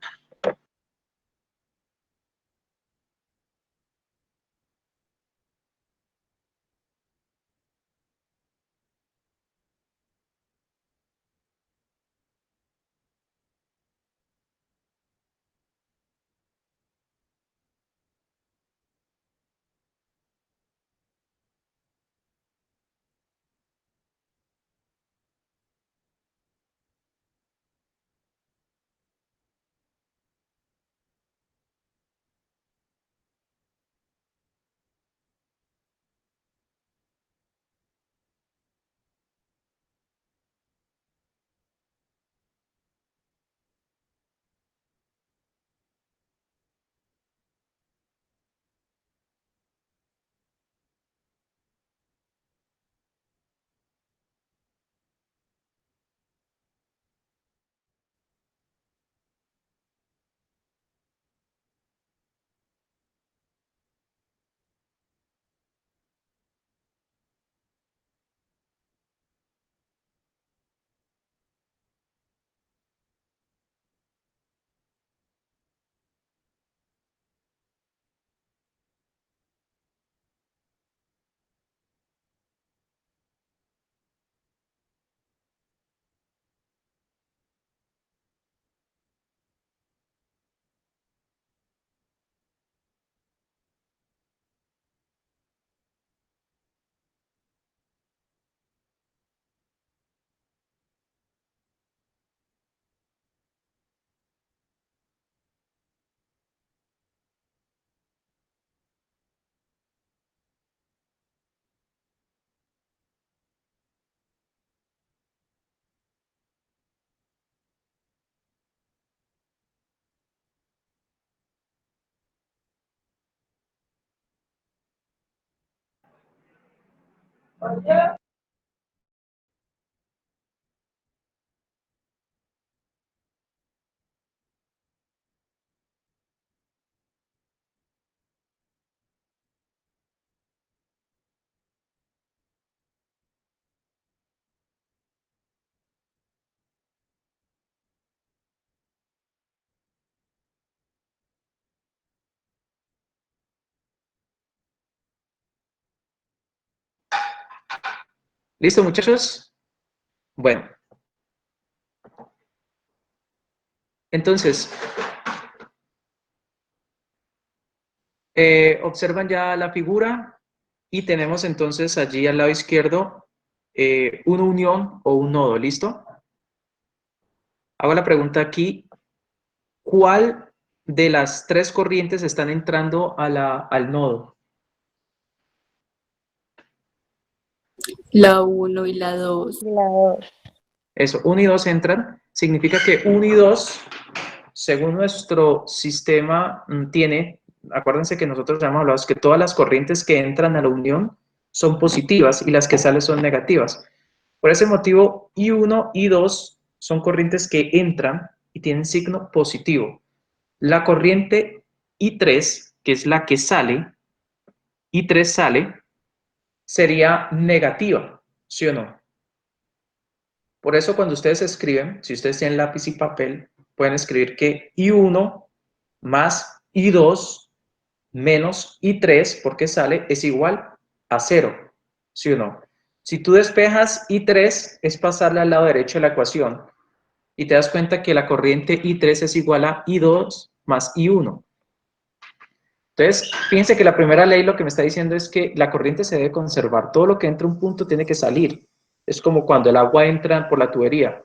¿Listo, muchachos? Bueno. Entonces, observan ya la figura y tenemos entonces allí al lado izquierdo una unión o un nodo, ¿listo? Hago la pregunta aquí, ¿cuál de las tres corrientes están entrando al nodo? La 1 y la 2. Eso, 1 y 2 entran, significa que 1 y 2, según nuestro sistema, acuérdense que nosotros ya hemos hablado que todas las corrientes que entran a la unión son positivas y las que salen son negativas. Por ese motivo, I1 y I2 son corrientes que entran y tienen signo positivo. La corriente I3, que es la que sale, I3 sale, sería negativa, ¿sí o no? Por eso cuando ustedes escriben, si ustedes tienen lápiz y papel, pueden escribir que I1 más I2 menos I3, porque sale, es igual a 0, ¿sí o no? Si tú despejas I3, es pasarle al lado derecho de la ecuación, y te das cuenta que la corriente I3 es igual a I2 más I1. Entonces, fíjense que la primera ley lo que me está diciendo es que la corriente se debe conservar. Todo lo que entra a un punto tiene que salir. Es como cuando el agua entra por la tubería.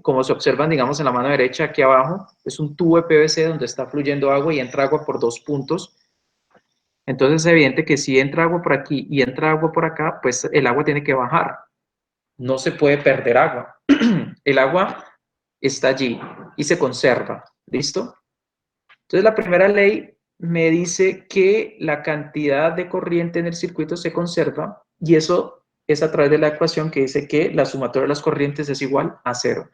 Como se observan, digamos, en la mano derecha aquí abajo, es un tubo de PVC donde está fluyendo agua y entra agua por 2 puntos. Entonces es evidente que si entra agua por aquí y entra agua por acá, pues el agua tiene que bajar. No se puede perder agua. El agua está allí y se conserva. ¿Listo? Entonces la primera ley me dice que la cantidad de corriente en el circuito se conserva y eso es a través de la ecuación que dice que la sumatoria de las corrientes es igual a 0.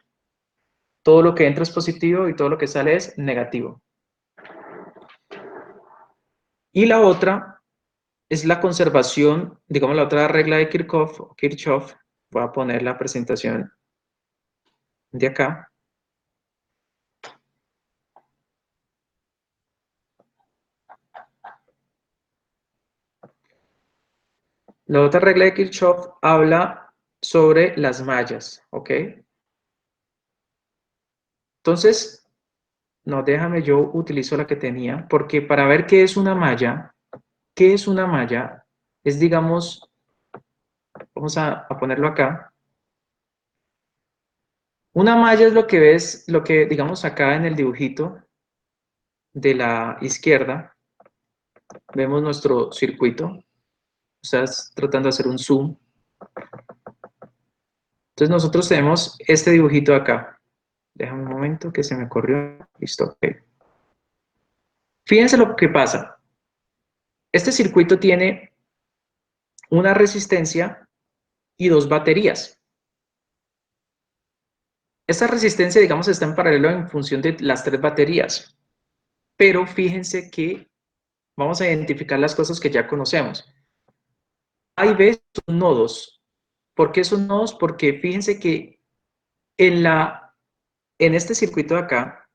Todo lo que entra es positivo y todo lo que sale es negativo. Y la otra es la conservación, digamos la otra regla de Kirchhoff. Voy a poner la presentación de acá. La otra regla de Kirchhoff habla sobre las mallas, ¿ok? Entonces, no, déjame, yo utilizo la que tenía, porque para ver qué es una malla, es, digamos, vamos a ponerlo acá. Una malla es lo que ves, lo que, digamos, acá en el dibujito de la izquierda, vemos nuestro circuito. Estás tratando de hacer un zoom. Entonces nosotros tenemos este dibujito acá. Déjame un momento que se me corrió. Listo, ok. Fíjense lo que pasa. Este circuito tiene una resistencia y 2 baterías. Esta resistencia, digamos, está en paralelo en función de las 3 baterías. Pero fíjense que vamos a identificar las cosas que ya conocemos. A y B son nodos. ¿Por qué son nodos? Porque fíjense que en este circuito de acá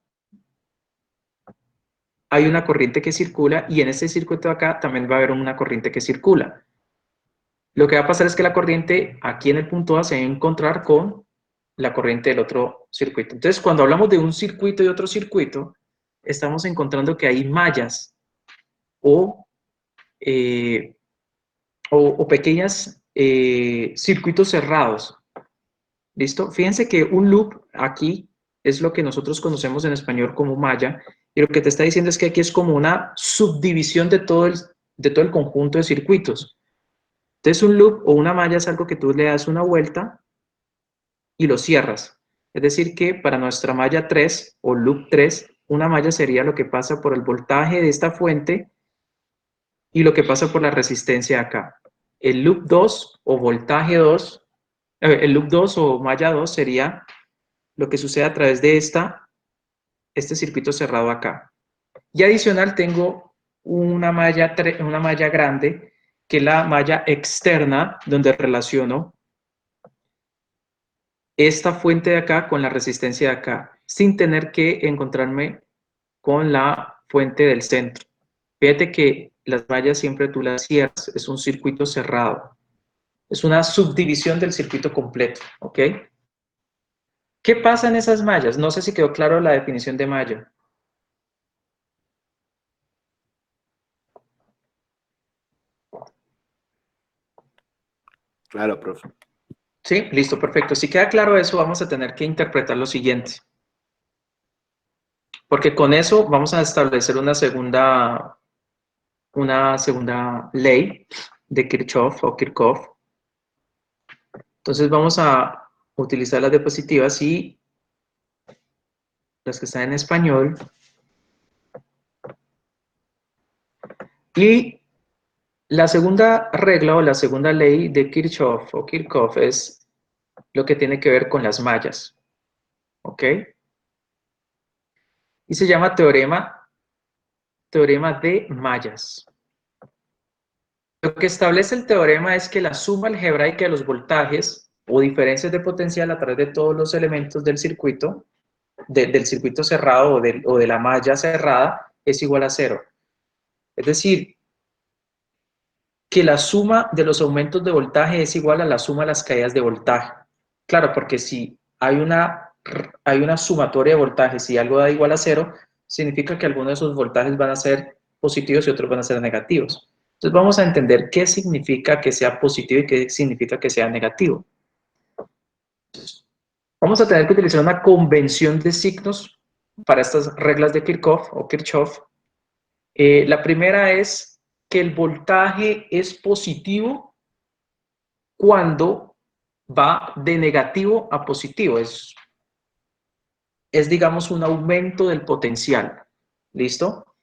hay una corriente que circula y en este circuito de acá también va a haber una corriente que circula. Lo que va a pasar es que la corriente aquí en el punto A se va a encontrar con la corriente del otro circuito. Entonces, cuando hablamos de un circuito y otro circuito, estamos encontrando que hay mallas o pequeños circuitos cerrados. ¿Listo? Fíjense que un loop aquí es lo que nosotros conocemos en español como malla, y lo que te está diciendo es que aquí es como una subdivisión de todo el conjunto de circuitos. Entonces un loop o una malla es algo que tú le das una vuelta y lo cierras. Es decir que para nuestra malla 3 o loop 3, una malla sería lo que pasa por el voltaje de esta fuente y lo que pasa por la resistencia acá. El loop 2 o voltaje 2, el loop 2 o malla 2 sería lo que sucede a través de este circuito cerrado acá. Y adicional tengo una malla grande, que es la malla externa, donde relaciono esta fuente de acá con la resistencia de acá, sin tener que encontrarme con la fuente del centro. Fíjate que las mallas siempre tú las cierras, es un circuito cerrado. Es una subdivisión del circuito completo, ¿ok? ¿Qué pasa en esas mallas? No sé si quedó claro la definición de malla. Claro, profe. Sí, listo, perfecto. Si queda claro eso, vamos a tener que interpretar lo siguiente. Porque con eso vamos a establecer una segunda ley de Kirchhoff o Kirchhoff. Entonces vamos a utilizar las diapositivas y las que están en español. Y la segunda regla o la segunda ley de Kirchhoff o Kirchhoff es lo que tiene que ver con las mallas. ¿Ok? Y se llama teorema de mallas. Lo que establece el teorema es que la suma algebraica de los voltajes o diferencias de potencial a través de todos los elementos del circuito, del circuito cerrado o de la malla cerrada, es igual a 0. Es decir, que la suma de los aumentos de voltaje es igual a la suma de las caídas de voltaje. Claro, porque si hay una sumatoria de voltajes y algo da igual a 0, significa que algunos de esos voltajes van a ser positivos y otros van a ser negativos. Entonces vamos a entender qué significa que sea positivo y qué significa que sea negativo. Vamos a tener que utilizar una convención de signos para estas reglas de Kirchhoff o Kirchhoff. La primera es que el voltaje es positivo cuando va de negativo a positivo. Es digamos, un aumento del potencial. ¿Listo?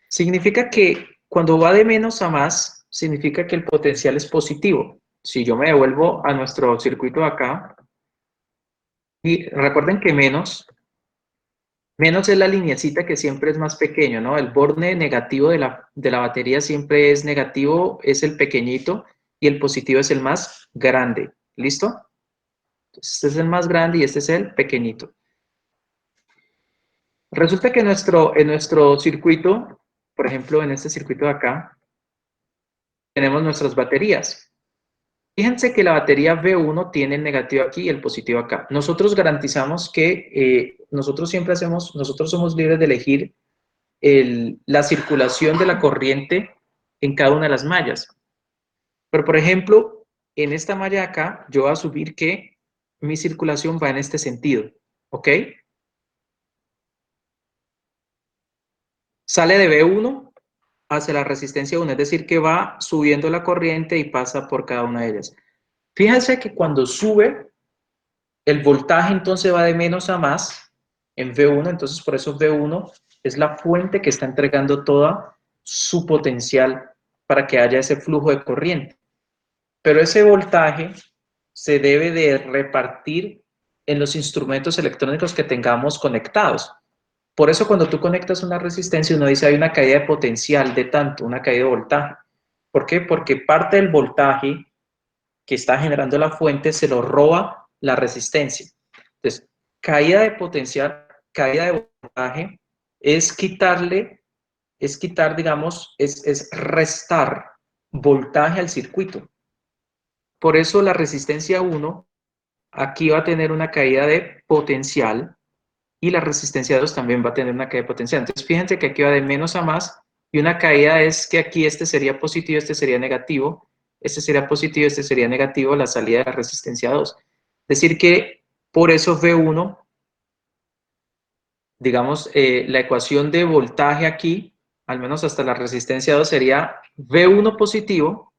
Significa que cuando va de menos a más, significa que el potencial es positivo. Si yo me devuelvo a nuestro circuito de acá, y recuerden que menos es la lineacita que siempre es más pequeño, ¿no? El borde negativo de la batería siempre es negativo, es el pequeñito, y el positivo es el más grande. ¿Listo? Entonces, este es el más grande y este es el pequeñito. Resulta que en nuestro circuito, por ejemplo, en este circuito de acá, tenemos nuestras baterías. Fíjense que la batería V1 tiene el negativo aquí y el positivo acá. Nosotros garantizamos que nosotros somos libres de elegir la circulación de la corriente en cada una de las mallas. Pero, por ejemplo, en esta malla de acá, yo voy a asumir que mi circulación va en este sentido, ¿ok? Sale de V1 hacia la resistencia 1, es decir, que va subiendo la corriente y pasa por cada una de ellas. Fíjense que cuando sube, el voltaje entonces va de menos a más en V1, entonces por eso V1 es la fuente que está entregando toda su potencial para que haya ese flujo de corriente. Pero ese voltaje se debe de repartir en los instrumentos electrónicos que tengamos conectados. Por eso cuando tú conectas una resistencia, uno dice hay una caída de potencial de tanto, una caída de voltaje. ¿Por qué? Porque parte del voltaje que está generando la fuente se lo roba la resistencia. Entonces, caída de potencial, caída de voltaje, es digamos, es restar voltaje al circuito. Por eso la resistencia 1 aquí va a tener una caída de potencial y la resistencia 2 también va a tener una caída de potencial. Entonces, fíjense que aquí va de menos a más y una caída es que aquí este sería positivo, este sería negativo, este sería positivo, este sería negativo, la salida de la resistencia 2. Es decir que por eso V1, digamos, la ecuación de voltaje aquí, al menos hasta la resistencia 2, sería V1 positivo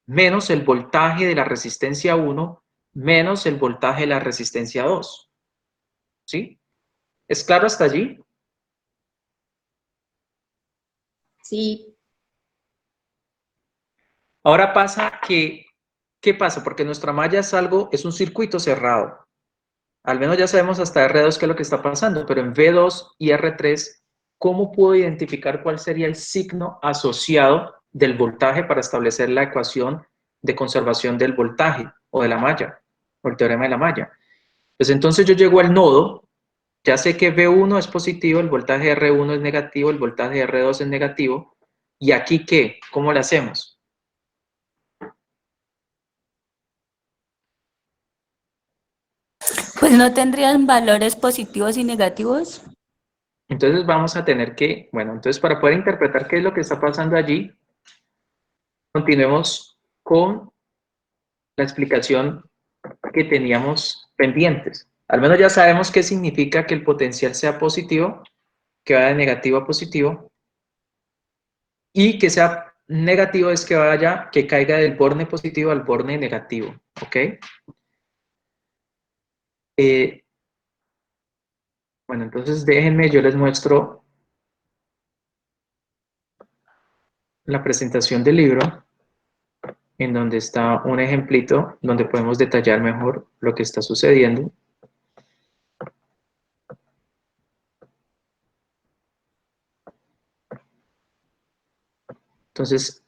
menos el voltaje de la resistencia 1 menos el voltaje de la resistencia 2. ¿Sí? ¿Es claro hasta allí? Sí. Ahora pasa que, ¿qué pasa? Porque nuestra malla es un circuito cerrado. Al menos ya sabemos hasta R2 qué es lo que está pasando, pero en V2 y R3, ¿cómo puedo identificar cuál sería el signo asociado del voltaje para establecer la ecuación de conservación del voltaje o de la malla, o el teorema de la malla? Pues entonces yo llego al nodo, ya sé que V1 es positivo, el voltaje de R1 es negativo, el voltaje de R2 es negativo, ¿y aquí qué? ¿Cómo lo hacemos? Pues no tendrían valores positivos y negativos. Entonces vamos a tener que, bueno, entonces para poder interpretar qué es lo que está pasando allí, continuemos con la explicación que teníamos pendientes. Al menos ya sabemos qué significa que el potencial sea positivo, que vaya de negativo a positivo, y que sea negativo es que caiga del borde positivo al borde negativo, ¿ok? Bueno, entonces déjenme, yo les muestro la presentación del libro, en donde está un ejemplito donde podemos detallar mejor lo que está sucediendo. Entonces,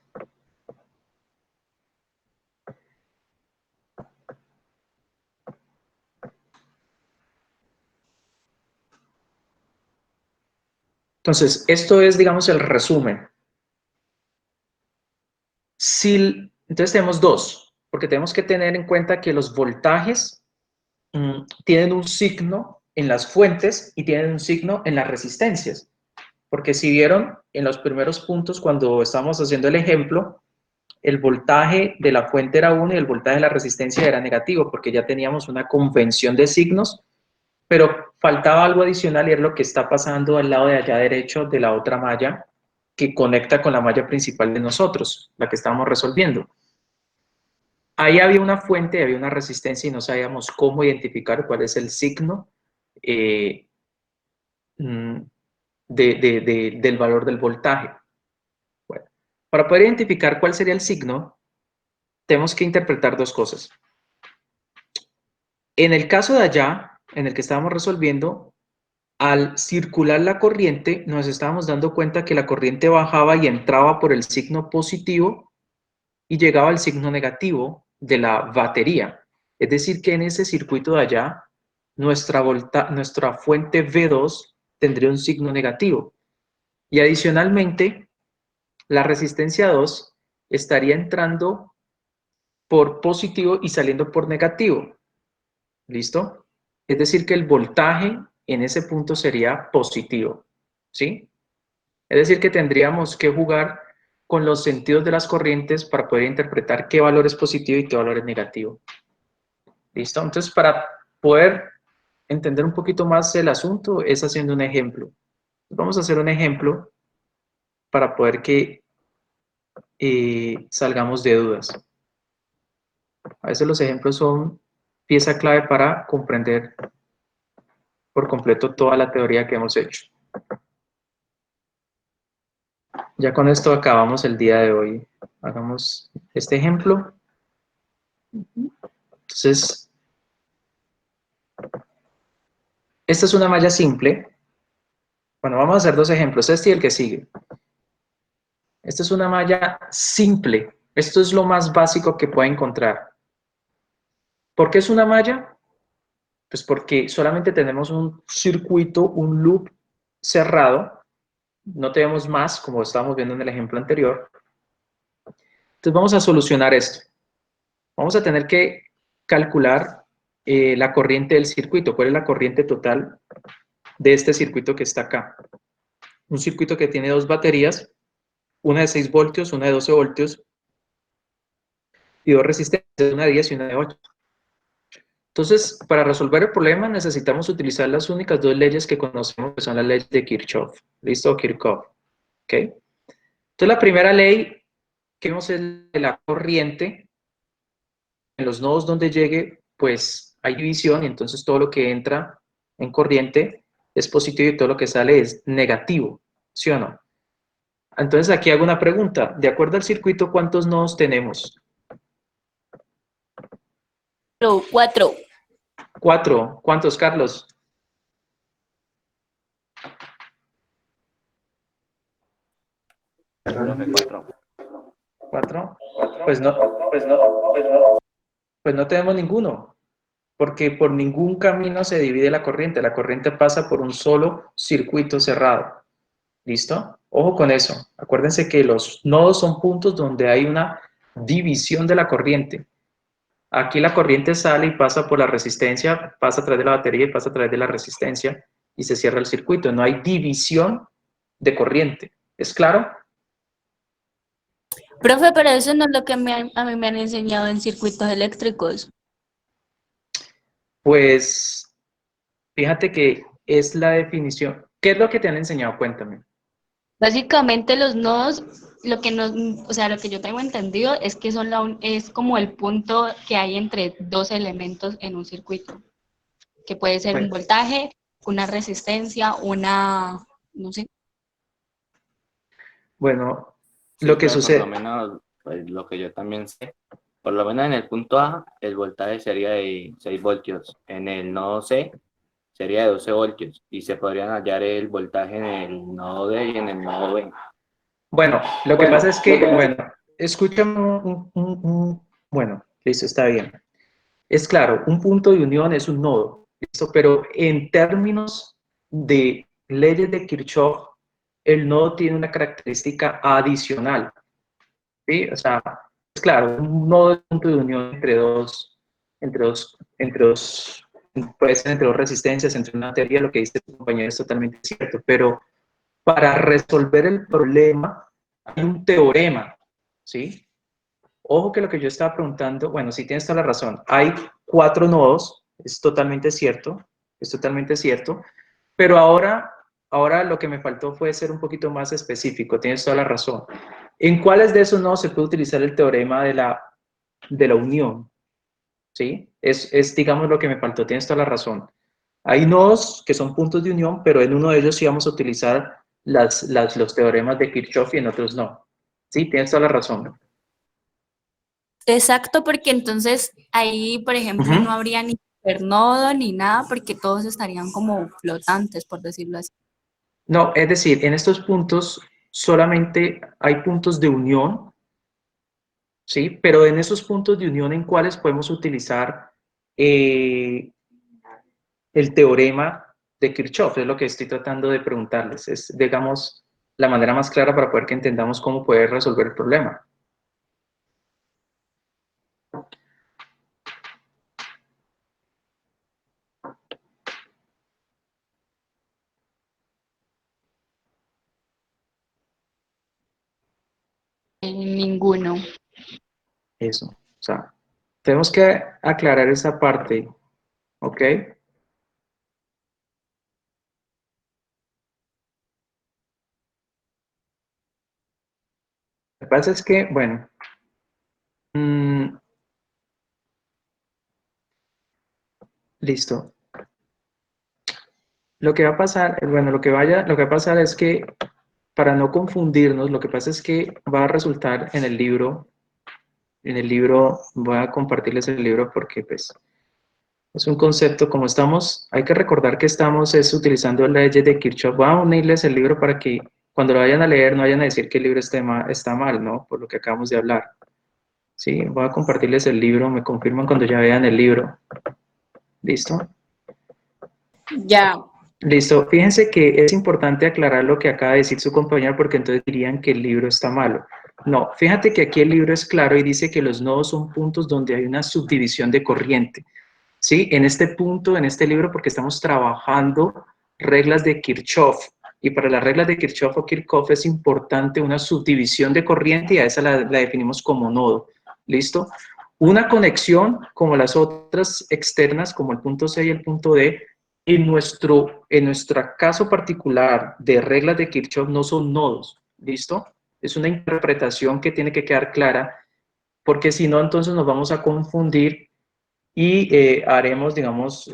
Entonces, esto es, digamos, el resumen. Entonces tenemos dos, porque tenemos que tener en cuenta que los voltajes tienen un signo en las fuentes y tienen un signo en las resistencias. Porque si vieron en los primeros puntos cuando estábamos haciendo el ejemplo, el voltaje de la fuente era 1 y el voltaje de la resistencia era negativo, porque ya teníamos una convención de signos, pero faltaba algo adicional y es lo que está pasando al lado de allá derecho de la otra malla que conecta con la malla principal de nosotros, la que estábamos resolviendo. Ahí había una fuente, había una resistencia y no sabíamos cómo identificar cuál es el signo del valor del voltaje. Bueno, para poder identificar cuál sería el signo, tenemos que interpretar dos cosas. En el caso de allá, en el que estábamos resolviendo, al circular la corriente, nos estábamos dando cuenta que la corriente bajaba y entraba por el signo positivo y llegaba al signo negativo de la batería. Es decir, que en ese circuito de allá, nuestra fuente V2 tendría un signo negativo. Y adicionalmente, la resistencia 2 estaría entrando por positivo y saliendo por negativo. ¿Listo? Es decir, que el voltaje en ese punto sería positivo. ¿Sí? Es decir, que tendríamos que jugar con los sentidos de las corrientes para poder interpretar qué valor es positivo y qué valor es negativo. ¿Listo? Entonces, para poder entender un poquito más el asunto, es haciendo un ejemplo. Vamos a hacer un ejemplo para poder que salgamos de dudas. A veces los ejemplos son pieza clave para comprender por completo toda la teoría que hemos hecho. Ya con esto acabamos el día de hoy. Hagamos este ejemplo. Entonces, esta es una malla simple. Bueno, vamos a hacer dos ejemplos, este y el que sigue. Esta es una malla simple. Esto es lo más básico que puede encontrar. ¿Por qué es una malla? Pues porque solamente tenemos un circuito, un loop cerrado. No tenemos más, como estábamos viendo en el ejemplo anterior. Entonces vamos a solucionar esto. Vamos a tener que calcular la corriente del circuito. ¿Cuál es la corriente total de este circuito que está acá? Un circuito que tiene dos baterías, una de 6 voltios, una de 12 voltios, y dos resistencias, una de 10 y una de 8. Entonces, para resolver el problema necesitamos utilizar las únicas dos leyes que conocemos, que son las leyes de Kirchhoff. ¿Listo? Kirchhoff. ¿Ok? Entonces, la primera ley que vemos es de la corriente. En los nodos donde llegue, pues hay división, y entonces todo lo que entra en corriente es positivo y todo lo que sale es negativo. ¿Sí o no? Entonces, aquí hago una pregunta. De acuerdo al circuito, ¿cuántos nodos tenemos? 4. 4. ¿Cuántos, Carlos? 4. 4. Pues no tenemos ninguno, porque por ningún camino se divide la corriente. La corriente pasa por un solo circuito cerrado. ¿Listo? Ojo con eso. Acuérdense que los nodos son puntos donde hay una división de la corriente. Aquí la corriente sale y pasa por la resistencia, pasa a través de la batería y pasa a través de la resistencia y se cierra el circuito. No hay división de corriente. ¿Es claro? Profe, pero eso no es lo que a mí me han enseñado en circuitos eléctricos. Pues fíjate que es la definición. ¿Qué es lo que te han enseñado? Cuéntame. Básicamente los nodos, lo que yo tengo entendido es que es como el punto que hay entre dos elementos en un circuito, que puede ser un voltaje, una resistencia, no sé. Bueno, Sí, lo que pero sucede... por lo menos, pues, lo que yo también sé, por lo menos en el punto A, el voltaje sería de 6 voltios. En el nodo C sería de 12 voltios. Y se podrían hallar el voltaje en el nodo D y en el nodo B. Bueno, lo que pasa es que, bueno, escúchame bueno, listo, está bien. Es claro, un punto de unión es un nodo, ¿listo? Pero en términos de leyes de Kirchhoff, el nodo tiene una característica adicional, ¿sí? O sea, es claro, un nodo es un punto de unión puede ser entre dos resistencias, entre una teoría, lo que dice tu compañero es totalmente cierto, pero para resolver el problema hay un teorema, ¿sí? Ojo que lo que yo estaba preguntando, bueno, sí tienes toda la razón, hay 4 nodos, es totalmente cierto, pero ahora lo que me faltó fue ser un poquito más específico, tienes toda la razón. ¿En cuáles de esos nodos se puede utilizar el teorema de la unión? ¿Sí? Digamos, lo que me faltó, tienes toda la razón. Hay nodos que son puntos de unión, pero en uno de ellos sí vamos a utilizar los teoremas de Kirchhoff y en otros no. Sí, tienes toda la razón. Exacto, porque entonces ahí, por ejemplo, Ujú. no habría ni supernodo ni nada, porque todos estarían como flotantes, por decirlo así. No, es decir, en estos puntos solamente hay puntos de unión, ¿sí? Pero en esos puntos de unión en cuáles podemos utilizar el teorema de Kirchhoff, es lo que estoy tratando de preguntarles. Es, digamos, la manera más clara para poder que entendamos cómo poder resolver el problema. Ninguno. Eso. O sea, tenemos que aclarar esa parte, ¿ok? Lo que pasa es que, bueno, listo. Lo que va a pasar, bueno, lo que va a pasar es que, para no confundirnos, lo que pasa es que va a resultar en el libro, voy a compartirles el libro porque, pues, es un concepto, como estamos, hay que recordar que estamos utilizando leyes de Kirchhoff. Voy a unirles el libro para que cuando lo vayan a leer no vayan a decir que el libro está mal, ¿no? Por lo que acabamos de hablar. Sí, voy a compartirles el libro, me confirman cuando ya vean el libro. ¿Listo? Ya. Listo. Fíjense que es importante aclarar lo que acaba de decir su compañero porque entonces dirían que el libro está malo. No, fíjate que aquí el libro es claro y dice que los nodos son puntos donde hay una subdivisión de corriente. ¿Sí? En este punto, en este libro, porque estamos trabajando reglas de Kirchhoff. Y para las reglas de Kirchhoff o Kirchhoff es importante una subdivisión de corriente y a esa la definimos como nodo. ¿Listo? Una conexión como las otras externas, como el punto C y el punto D, en nuestro caso particular de reglas de Kirchhoff no son nodos. ¿Listo? Es una interpretación que tiene que quedar clara, porque si no, entonces nos vamos a confundir y haremos, digamos,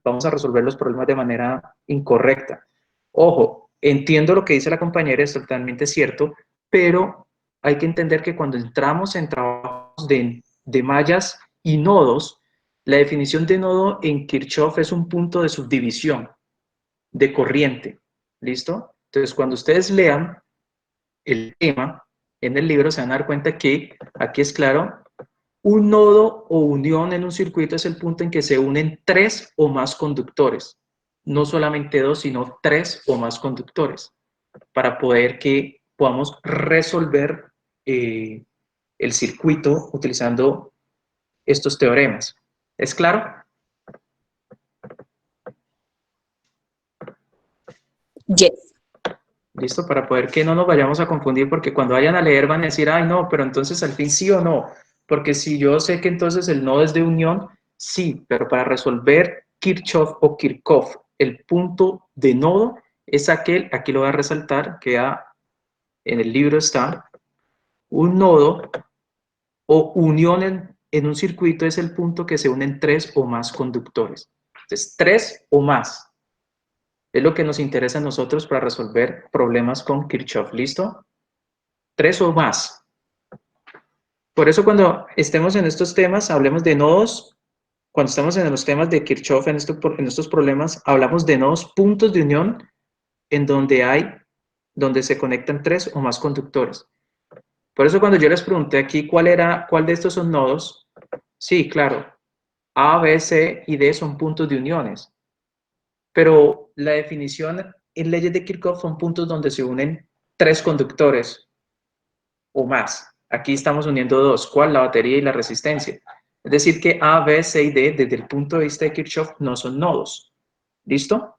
vamos a resolver los problemas de manera incorrecta. Ojo, entiendo lo que dice la compañera, es totalmente cierto, pero hay que entender que cuando entramos en trabajos de mallas y nodos, la definición de nodo en Kirchhoff es un punto de subdivisión de corriente. ¿Listo? Entonces, cuando ustedes lean el tema en el libro, se van a dar cuenta que aquí es claro. Un nodo o unión en un circuito es el punto en que se unen 3 o más conductores. No solamente 2, sino 3 o más conductores. Para poder que podamos resolver el circuito utilizando estos teoremas. ¿Es claro? Yes. ¿Listo? Para poder que no nos vayamos a confundir, porque cuando vayan a leer van a decir, ay, no, pero entonces al fin sí o no. Porque si yo sé que entonces el nodo es de unión, sí, pero para resolver Kirchhoff o Kirchhoff, el punto de nodo es aquel, aquí lo voy a resaltar, que en el libro está, un nodo o unión en un circuito es el punto que se unen 3 o más conductores. Entonces, 3 o más. Es lo que nos interesa a nosotros para resolver problemas con Kirchhoff. ¿Listo? 3 o más. Por eso cuando estemos en estos temas, hablemos de nodos. Cuando estamos en los temas de Kirchhoff, en estos problemas, hablamos de nodos, puntos de unión, en donde se conectan 3 o más conductores. Por eso cuando yo les pregunté aquí cuál de estos son nodos, sí, claro, A, B, C y D son puntos de uniones. Pero la definición en leyes de Kirchhoff son puntos donde se unen tres conductores o más. Aquí estamos uniendo dos. ¿Cuál? La batería y la resistencia. Es decir que A, B, C y D, desde el punto de vista de Kirchhoff, no son nodos. ¿Listo?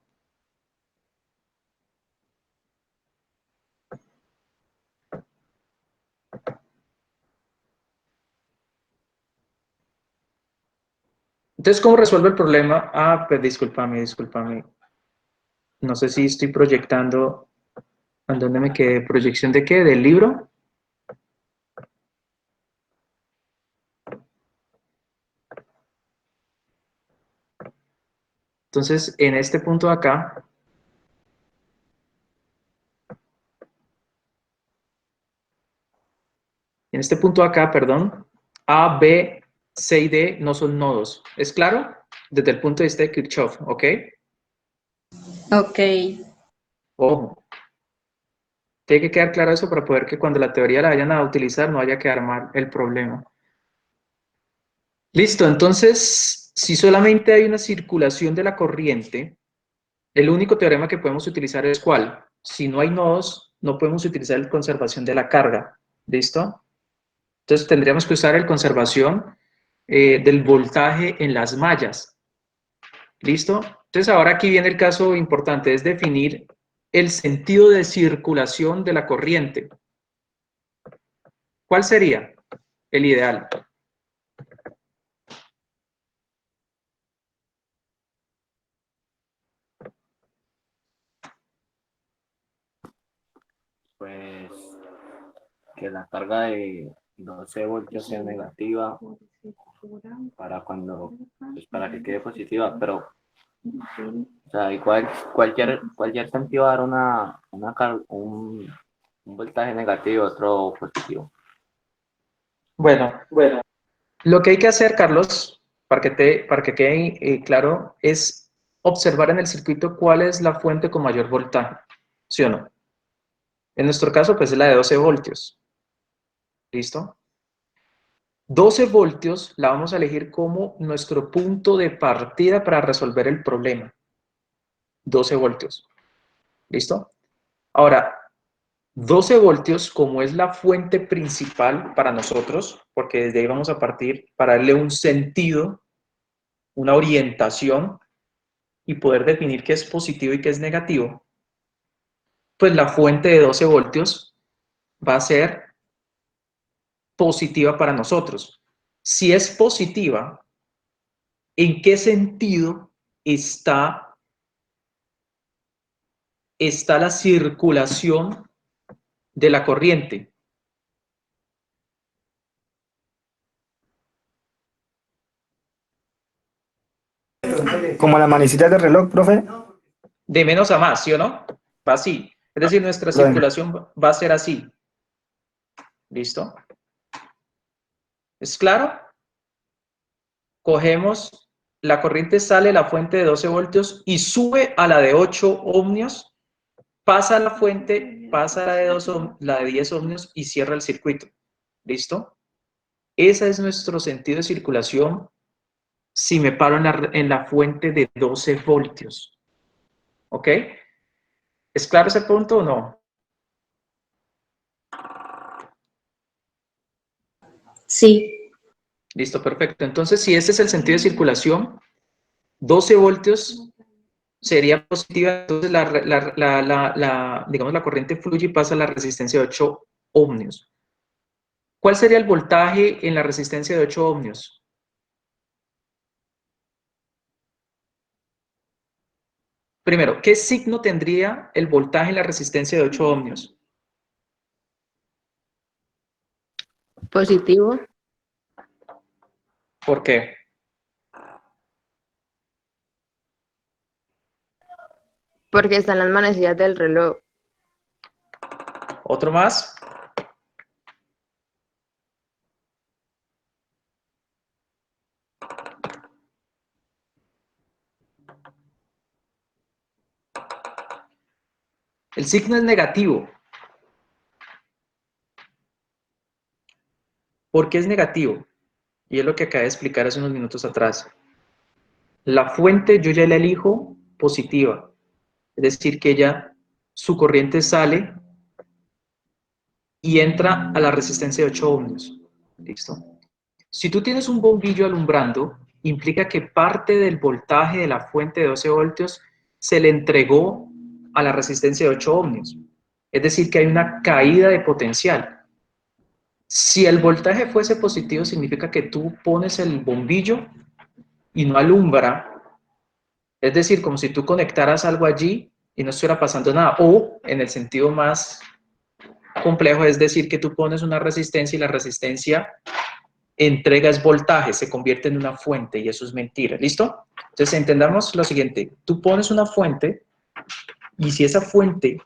Entonces, ¿cómo resuelve el problema? Ah, pues discúlpame. No sé si estoy proyectando. ¿En dónde me quedé? ¿Proyección de qué? ¿Del libro? Entonces, en este punto de acá, perdón, A, B, C y D no son nodos. ¿Es claro? Desde el punto de vista de Kirchhoff, ¿ok? Ok. Ojo. Tiene que quedar claro eso para poder que cuando la teoría la vayan a utilizar no vaya a quedar mal el problema. Listo, entonces, si solamente hay una circulación de la corriente, el único teorema que podemos utilizar es ¿cuál? Si no hay nodos, no podemos utilizar el conservación de la carga. ¿Listo? Entonces tendríamos que usar el conservación del voltaje en las mallas. ¿Listo? Entonces ahora aquí viene el caso importante, es definir el sentido de circulación de la corriente. ¿Cuál sería el ideal? Pues que la carga de 12 voltios sea negativa para cuando, pues para que quede positiva, pero o sea, igual cualquier sentido va a dar un voltaje negativo, otro positivo. Bueno, lo que hay que hacer, Carlos, para que quede claro, es observar en el circuito cuál es la fuente con mayor voltaje, ¿sí o no? En nuestro caso, pues es la de 12 voltios. ¿Listo? 12 voltios la vamos a elegir como nuestro punto de partida para resolver el problema. 12 voltios. ¿Listo? Ahora, 12 voltios, como es la fuente principal para nosotros, porque desde ahí vamos a partir para darle un sentido, una orientación y poder definir qué es positivo y qué es negativo, pues la fuente de 12 voltios va a ser positiva para nosotros. Si es positiva, ¿en qué sentido está la circulación de la corriente? Como las manecillas del reloj, profe. De menos a más, ¿sí o no? Va así. Es decir, nuestra circulación va a ser así. ¿Listo? ¿Es claro? Cogemos, la corriente sale de la fuente de 12 voltios y sube a la de 8 ohmios, pasa a la fuente, pasa a la de 10 ohmios y cierra el circuito. ¿Listo? Ese es nuestro sentido de circulación si me paro en la fuente de 12 voltios. ¿Ok? ¿Es claro ese punto o no? Sí. Listo, perfecto. Entonces, si este es el sentido de circulación, 12 voltios sería positiva, entonces digamos, la corriente fluye y pasa a la resistencia de 8 ohmios. ¿Cuál sería el voltaje en la resistencia de 8 ohmios? Primero, ¿qué signo tendría el voltaje en la resistencia de 8 ohmios? Positivo, ¿Por qué? porque están las manecillas del reloj. ¿Otro más? El signo es negativo. ¿Por qué es negativo? Y es lo que acabé de explicar hace unos minutos atrás. La fuente yo ya la elijo positiva. Es decir, que su corriente sale y entra a la resistencia de 8 ohmios. ¿Listo? Si tú tienes un bombillo alumbrando, implica que parte del voltaje de la fuente de 12 voltios se le entregó a la resistencia de 8 ohmios. Es decir, que hay una caída de potencial. Si el voltaje fuese positivo, significa que tú pones el bombillo y no alumbra. Es decir, como si tú conectaras algo allí y no estuviera pasando nada. O, en el sentido más complejo, es decir, que tú pones una resistencia y la resistencia entrega es voltaje, se convierte en una fuente y eso es mentira. ¿Listo? Entonces, entendamos lo siguiente. Tú pones una fuente y si esa fuente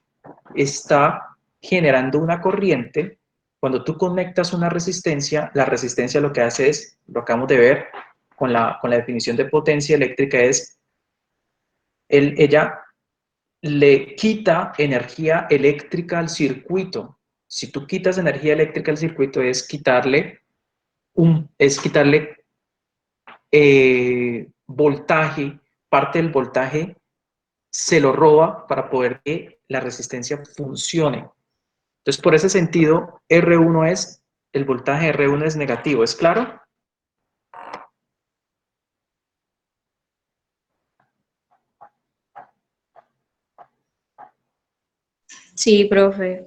está generando una corriente, cuando tú conectas una resistencia, la resistencia lo que hace es, lo acabamos de ver con la definición de potencia eléctrica, es ella le quita energía eléctrica al circuito. Si tú quitas energía eléctrica al circuito es quitarle voltaje, parte del voltaje se lo roba para poder que la resistencia funcione. Entonces, por ese sentido, el voltaje R1 es negativo, ¿es claro? Sí, profe.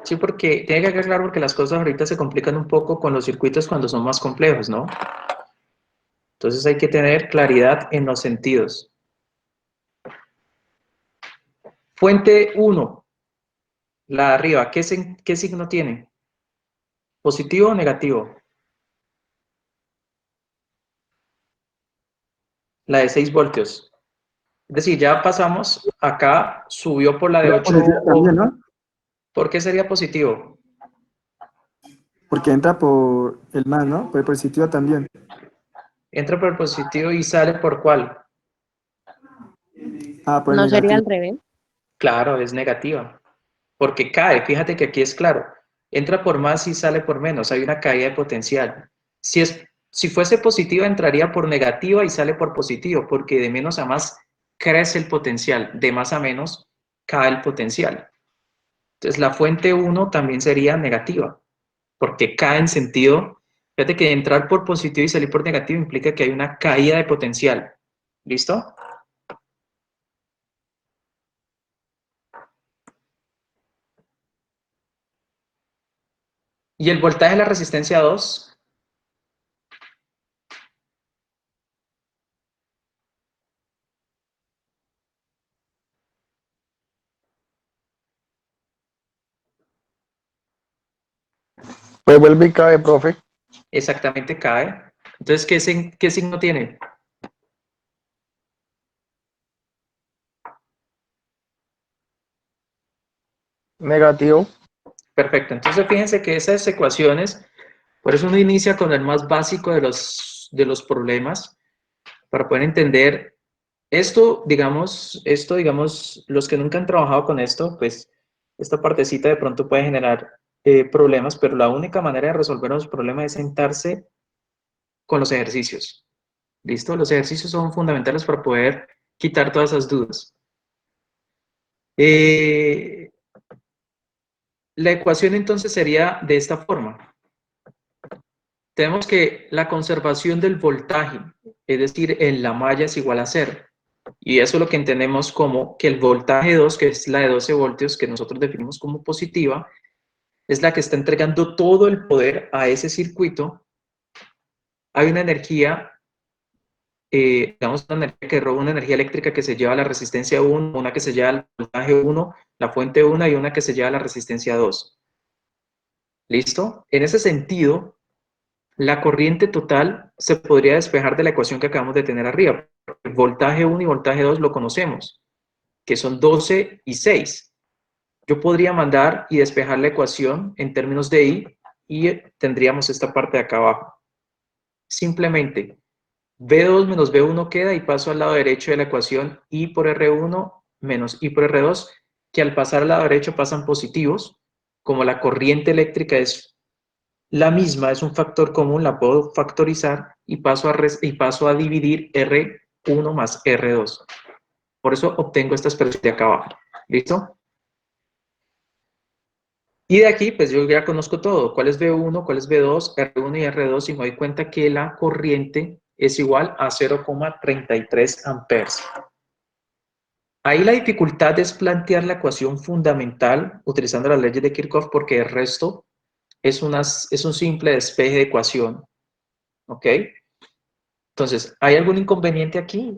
Sí, porque tiene que quedar claro porque las cosas ahorita se complican un poco con los circuitos cuando son más complejos, ¿no? Entonces hay que tener claridad en los sentidos. Fuente 1, la de arriba, ¿qué signo tiene? ¿Positivo o negativo? La de 6 voltios. Es decir, ya pasamos, acá subió por la de 8 Positivo también, ¿no? ¿Por qué sería positivo? Porque entra por el más, ¿no? Por el positivo también. Entra por el positivo y sale por ¿cuál? Ah, por el ¿No sería negativo. al revés? Claro, es negativa. Porque cae, fíjate que aquí es claro. Entra por más y sale por menos. Hay una caída de potencial. Si fuese positiva, entraría por negativa y sale por positivo, porque de menos a más crece el potencial. De más a menos cae el potencial. Entonces, la fuente 1 también sería negativa, porque cae en sentido. Fíjate que entrar por positivo y salir por negativo implica que hay una caída de potencial. ¿Listo? Y el voltaje de la resistencia 2, Pues vuelve y cae, profe. exactamente cae. Entonces, ¿qué signo tiene? Negativo. Perfecto. Entonces, fíjense que esas ecuaciones, por eso uno inicia con el más básico de los problemas, para poder entender digamos, los que nunca han trabajado con esto, pues esta partecita de pronto puede generar problemas, pero la única manera de resolver los problemas es sentarse con los ejercicios. ¿Listo? Los ejercicios son fundamentales para poder quitar todas esas dudas. La ecuación entonces sería de esta forma. Tenemos que la conservación del voltaje, es decir, en la malla es igual a 0. Y eso es lo que entendemos como que el voltaje 2, que es la de 12 voltios, que nosotros definimos como positiva, es la que está entregando todo el poder a ese circuito. Hay una energía, digamos, una energía que roba una energía eléctrica que se lleva a la resistencia 1, una que se lleva al voltaje 1, la fuente 1 y una que se lleva a la resistencia 2. ¿Listo? En ese sentido, la corriente total se podría despejar de la ecuación que acabamos de tener arriba. El voltaje 1 y voltaje 2 lo conocemos, que son 12 y 6. Yo podría mandar y despejar la ecuación en términos de I y tendríamos esta parte de acá abajo. Simplemente, B2 menos B1 queda y paso al lado derecho de la ecuación I por R1 menos I por R2, que al pasar al lado derecho pasan positivos. Como la corriente eléctrica es la misma, es un factor común, la puedo factorizar y paso a dividir R1 más R2. Por eso obtengo esta expresión de acá abajo. ¿Listo? Y de aquí, pues yo ya conozco todo. ¿Cuál es V1, cuál es V2, R1 y R2? Y me doy cuenta que la corriente es igual a 0,33 amperes. Ahí la dificultad es plantear la ecuación fundamental utilizando las leyes de Kirchhoff, porque el resto es un simple despeje de ecuación. ¿Ok? Entonces, ¿hay algún inconveniente aquí?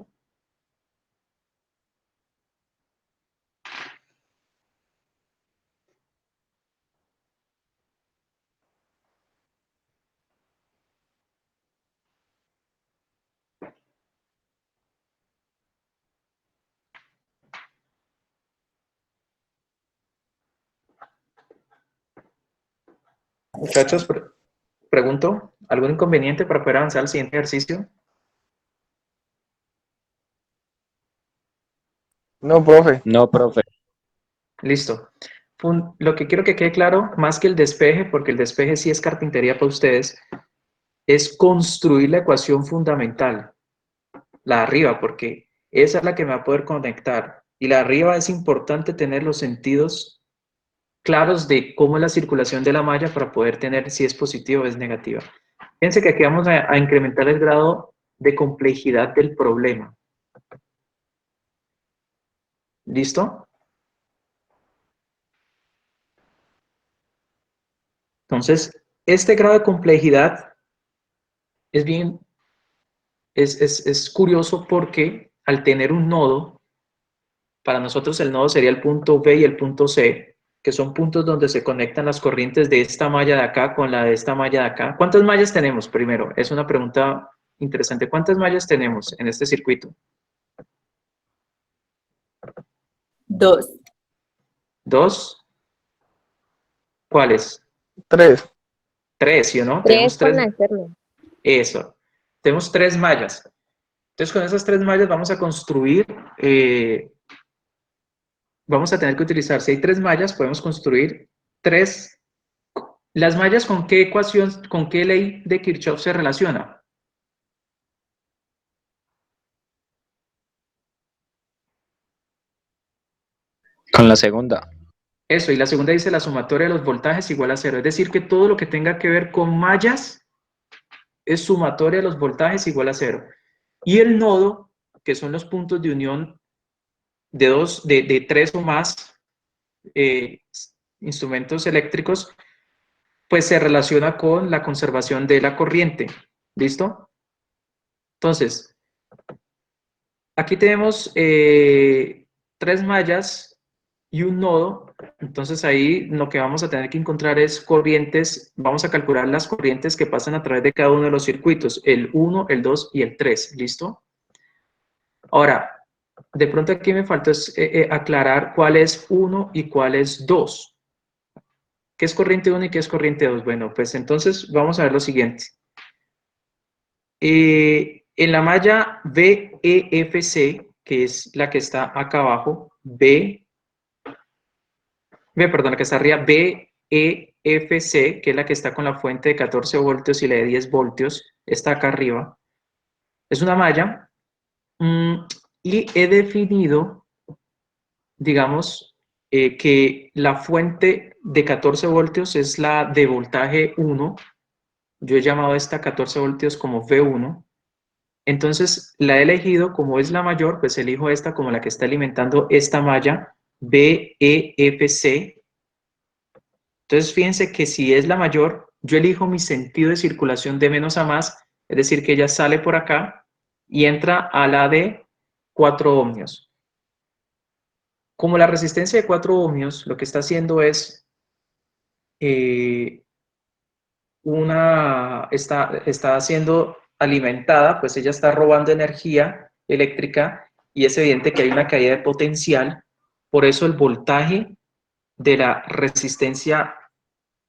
Muchachos, pregunto, ¿algún inconveniente para poder avanzar al siguiente ejercicio? No, profe. No, profe. Listo. Lo que quiero que quede claro, más que el despeje, porque el despeje sí es carpintería para ustedes, es construir la ecuación fundamental, la de arriba, porque esa es la que me va a poder conectar. Y la de arriba es importante tener los sentidos claros de cómo es la circulación de la malla para poder tener si es positiva o es negativa. Fíjense que aquí vamos a incrementar el grado de complejidad del problema. ¿Listo? Entonces, este grado de complejidad es curioso porque al tener un nodo, para nosotros el nodo sería el punto B y el punto C, que son puntos donde se conectan las corrientes de esta malla de acá con la de esta malla de acá. ¿Cuántas mallas tenemos primero? Es una pregunta interesante. ¿Cuántas mallas tenemos en este circuito? 2. ¿Dos? ¿Cuáles? 3. Tres, ¿sí o no? 3 Tenemos con tres. la externa. Eso. Tenemos tres mallas. Entonces, con esas tres mallas vamos a construir, vamos a tener que utilizar, si hay tres mallas, podemos construir tres. ¿Las mallas con qué ecuación, con qué ley de Kirchhoff se relaciona? Con la segunda. Eso, y la segunda dice la sumatoria de los voltajes igual a cero. Es decir, que todo lo que tenga que ver con mallas es sumatoria de los voltajes igual a cero. Y el nodo, que son los puntos de unión de tres o más instrumentos eléctricos, pues se relaciona con la conservación de la corriente. ¿Listo? Entonces, aquí tenemos tres mallas y un nodo. Entonces ahí lo que vamos a tener que encontrar es corrientes. Vamos a calcular las corrientes que pasan a través de cada uno de los circuitos, el 1, el 2 y el 3. ¿Listo? Ahora, de pronto aquí me faltó aclarar cuál es 1 y cuál es 2. ¿Qué es corriente 1 y qué es corriente 2? Bueno, pues entonces vamos a ver lo siguiente. En la malla VEFC, que es la que está acá abajo, la que está arriba, VEFC, que es la que está con la fuente de 14 voltios y la de 10 voltios, está acá arriba. Es una malla y he definido, digamos, que la fuente de 14 voltios es la de voltaje 1. Yo he llamado esta 14 voltios como V1. Entonces la he elegido como es la mayor, pues elijo esta como la que está alimentando esta malla VEFC. Entonces fíjense que si es la mayor, yo elijo mi sentido de circulación de menos a más, es decir, que ella sale por acá y entra a la de 4 ohmios. Como la resistencia de 4 ohmios lo que está haciendo es está siendo alimentada, pues ella está robando energía eléctrica y es evidente que hay una caída de potencial. Por eso el voltaje de la resistencia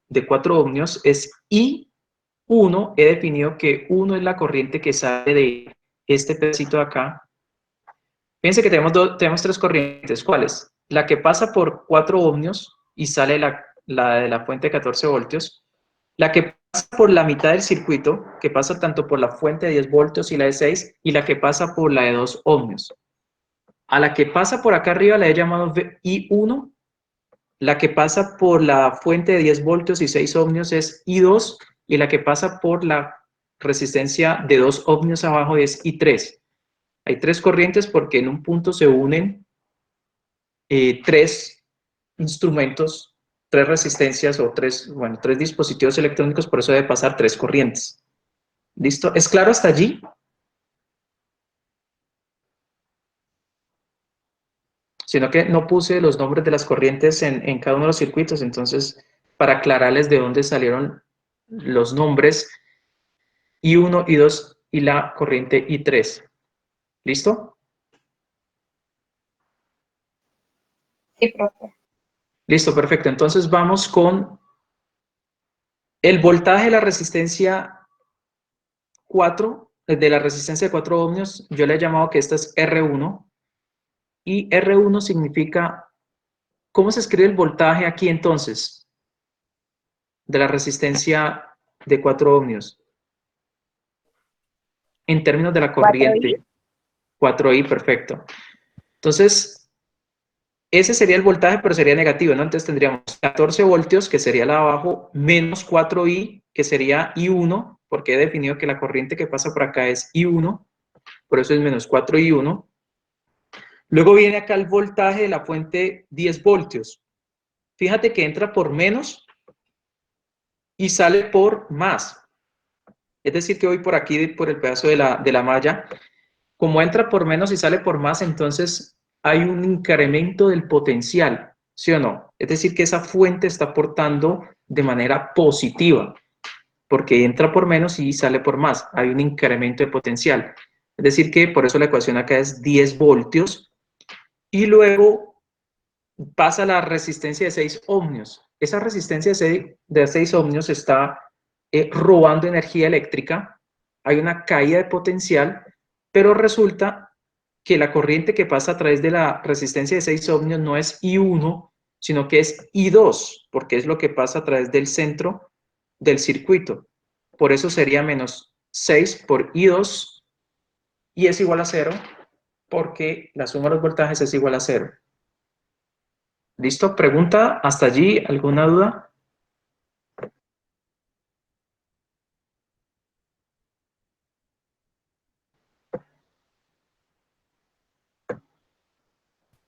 de 4 ohmios es I1. He definido que 1 es la corriente que sale de este pedacito de acá. Fíjense que tenemos tres corrientes. ¿Cuáles? La que pasa por 4 ohmios y sale la de la fuente de 14 voltios. La que pasa por la mitad del circuito, que pasa tanto por la fuente de 10 voltios y la de 6, y la que pasa por la de 2 ohmios. A la que pasa por acá arriba la he llamado I1. La que pasa por la fuente de 10 voltios y 6 ohmios es I2. Y la que pasa por la resistencia de 2 ohmios abajo es I3. Hay 3 corrientes porque en un punto se unen 3 instrumentos, 3 resistencias o 3 dispositivos electrónicos, por eso debe pasar 3 corrientes. ¿Listo? ¿Es claro hasta allí? Sino que no puse los nombres de las corrientes en cada uno de los circuitos, entonces para aclararles de dónde salieron los nombres I1, I2 y la corriente I3. ¿Listo? Sí, profe. Listo, perfecto. Entonces vamos con el voltaje de la resistencia 4, de la resistencia de 4 ohmios. Yo le he llamado que esta es R1. Y R1 significa, ¿cómo se escribe el voltaje aquí entonces? De la resistencia de 4 ohmios. En términos de la corriente. 4I, perfecto. Entonces, ese sería el voltaje, pero sería negativo, ¿no? Entonces tendríamos 14 voltios, que sería la de abajo, menos 4I, que sería I1, porque he definido que la corriente que pasa por acá es I1, por eso es menos 4I1. Luego viene acá el voltaje de la fuente 10 voltios. Fíjate que entra por menos y sale por más. Es decir, que voy por aquí, por el pedazo de la malla. Como entra por menos y sale por más, entonces hay un incremento del potencial, ¿sí o no? Es decir, que esa fuente está aportando de manera positiva, porque entra por menos y sale por más. Hay un incremento de potencial. Es decir, que por eso la ecuación acá es 10 voltios. Y luego pasa la resistencia de 6 ohmios. Esa resistencia de 6 ohmios está robando energía eléctrica. Hay una caída de potencial, pero resulta que la corriente que pasa a través de la resistencia de 6 ohmios no es I1, sino que es I2, porque es lo que pasa a través del centro del circuito. Por eso sería menos 6 por I2 y es igual a 0, porque la suma de los voltajes es igual a 0. ¿Listo? ¿Pregunta hasta allí? ¿Alguna duda?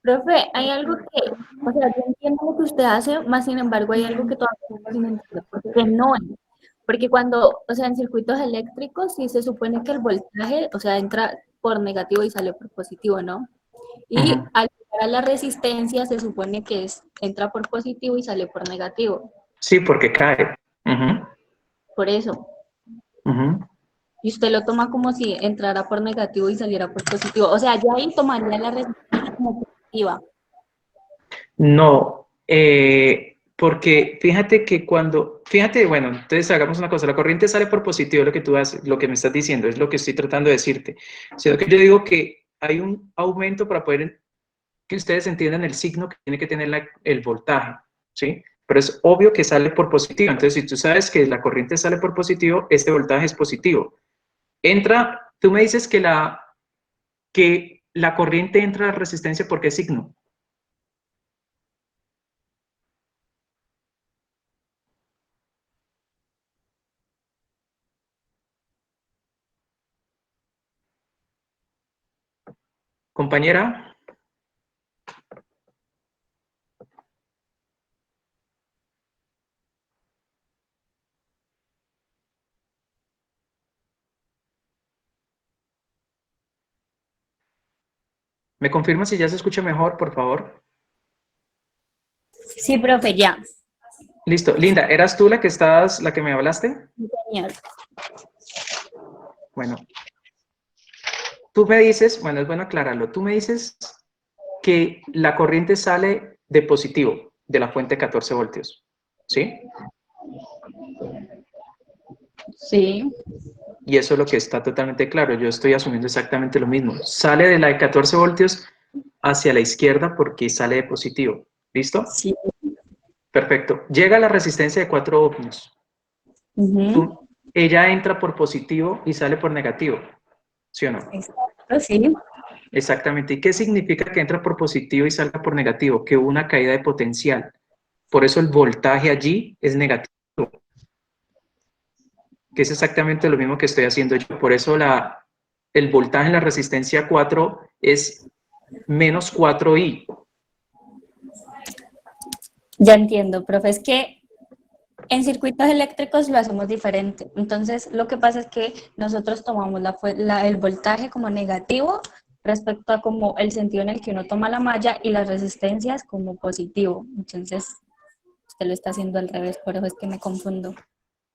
Profe, hay algo que, o sea, yo entiendo lo que usted hace, más sin embargo hay algo que todavía no entiendo, porque no es. Porque cuando, o sea, en circuitos eléctricos sí se supone que el voltaje, o sea, entra por negativo y sale por positivo, ¿no? Y Ujú. al llegar a la resistencia se supone que entra por positivo y sale por negativo. Sí, porque cae. Ujú, Por eso. ujú. Y usted lo toma como si entrara por negativo y saliera por positivo. O sea, yo ahí tomaría la resistencia como positiva. No, porque fíjate que bueno, entonces hagamos una cosa, la corriente sale por positivo, lo que tú haces, lo que me estás diciendo, es lo que estoy tratando de decirte. Sino que yo digo que hay un aumento para poder que ustedes entiendan el signo que tiene que tener el voltaje, ¿sí? Pero es obvio que sale por positivo, entonces si tú sabes que la corriente sale por positivo, este voltaje es positivo. Tú me dices que la corriente entra a la resistencia, ¿por qué signo? Compañera, ¿me confirma si ya se escucha mejor, por favor? Sí, profe, ya. Listo. Linda, ¿eras tú la que me hablaste? Sí, señor. Bueno, tú me dices, bueno, es bueno aclararlo, tú me dices que la corriente sale de positivo, de la fuente 14 voltios, ¿sí? Sí. Y eso es lo que está totalmente claro, yo estoy asumiendo exactamente lo mismo. Sale de la de 14 voltios hacia la izquierda porque sale de positivo, ¿listo? Sí. Perfecto. Llega a la resistencia de 4 ohmios. Ujú. Ella entra por positivo y sale por negativo, ¿sí o no? Exacto, sí. Exactamente. ¿Y qué significa que entra por positivo y salga por negativo? Que hubo una caída de potencial. Por eso el voltaje allí es negativo, que es exactamente lo mismo que estoy haciendo yo. Por eso el voltaje en la resistencia 4 es menos 4i. Ya entiendo, profe, es que en circuitos eléctricos lo hacemos diferente. Entonces, lo que pasa es que nosotros tomamos el voltaje como negativo respecto a como el sentido en el que uno toma la malla y las resistencias como positivo. Entonces, usted lo está haciendo al revés, por eso es que me confundo.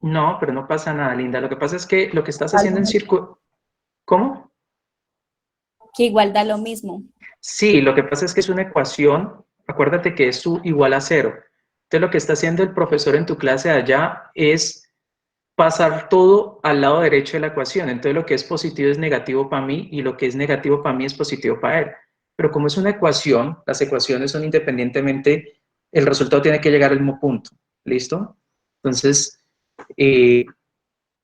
No, pero no pasa nada, Linda. Lo que pasa es que lo que estás haciendo en circuito... ¿Cómo? Que igual da lo mismo. Sí, lo que pasa es que es una ecuación, acuérdate que es U igual a 0. Entonces lo que está haciendo el profesor en tu clase de allá es pasar todo al lado derecho de la ecuación. Entonces lo que es positivo es negativo para mí y lo que es negativo para mí es positivo para él. Pero como es una ecuación, las ecuaciones son independientemente, el resultado tiene que llegar al mismo punto. ¿Listo? Entonces,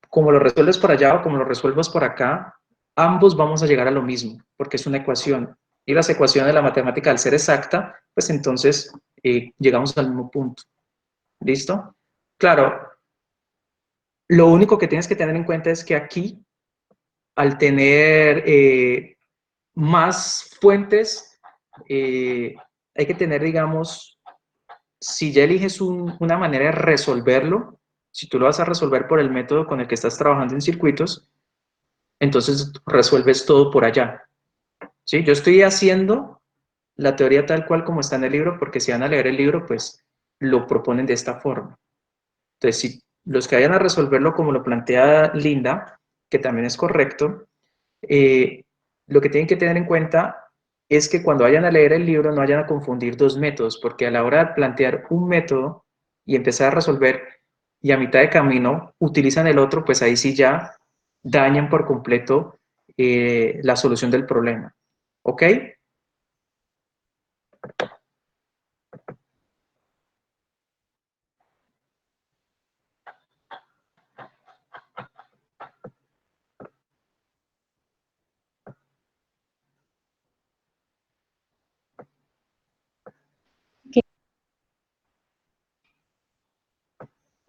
como lo resuelves por allá o como lo resuelvas por acá, ambos vamos a llegar a lo mismo, porque es una ecuación. Y las ecuaciones de la matemática, al ser exacta, pues entonces llegamos al mismo punto. ¿Listo? Claro, lo único que tienes que tener en cuenta es que aquí, al tener más fuentes, hay que tener, digamos, si ya eliges una manera de resolverlo, si tú lo vas a resolver por el método con el que estás trabajando en circuitos, entonces resuelves todo por allá. ¿Sí? Yo estoy haciendo la teoría tal cual como está en el libro, porque si van a leer el libro, pues lo proponen de esta forma. Entonces, si los que vayan a resolverlo como lo plantea Linda, que también es correcto, lo que tienen que tener en cuenta es que cuando vayan a leer el libro no vayan a confundir dos métodos, porque a la hora de plantear un método y empezar a resolver y a mitad de camino utilizan el otro, pues ahí sí ya dañan por completo la solución del problema. ¿Ok?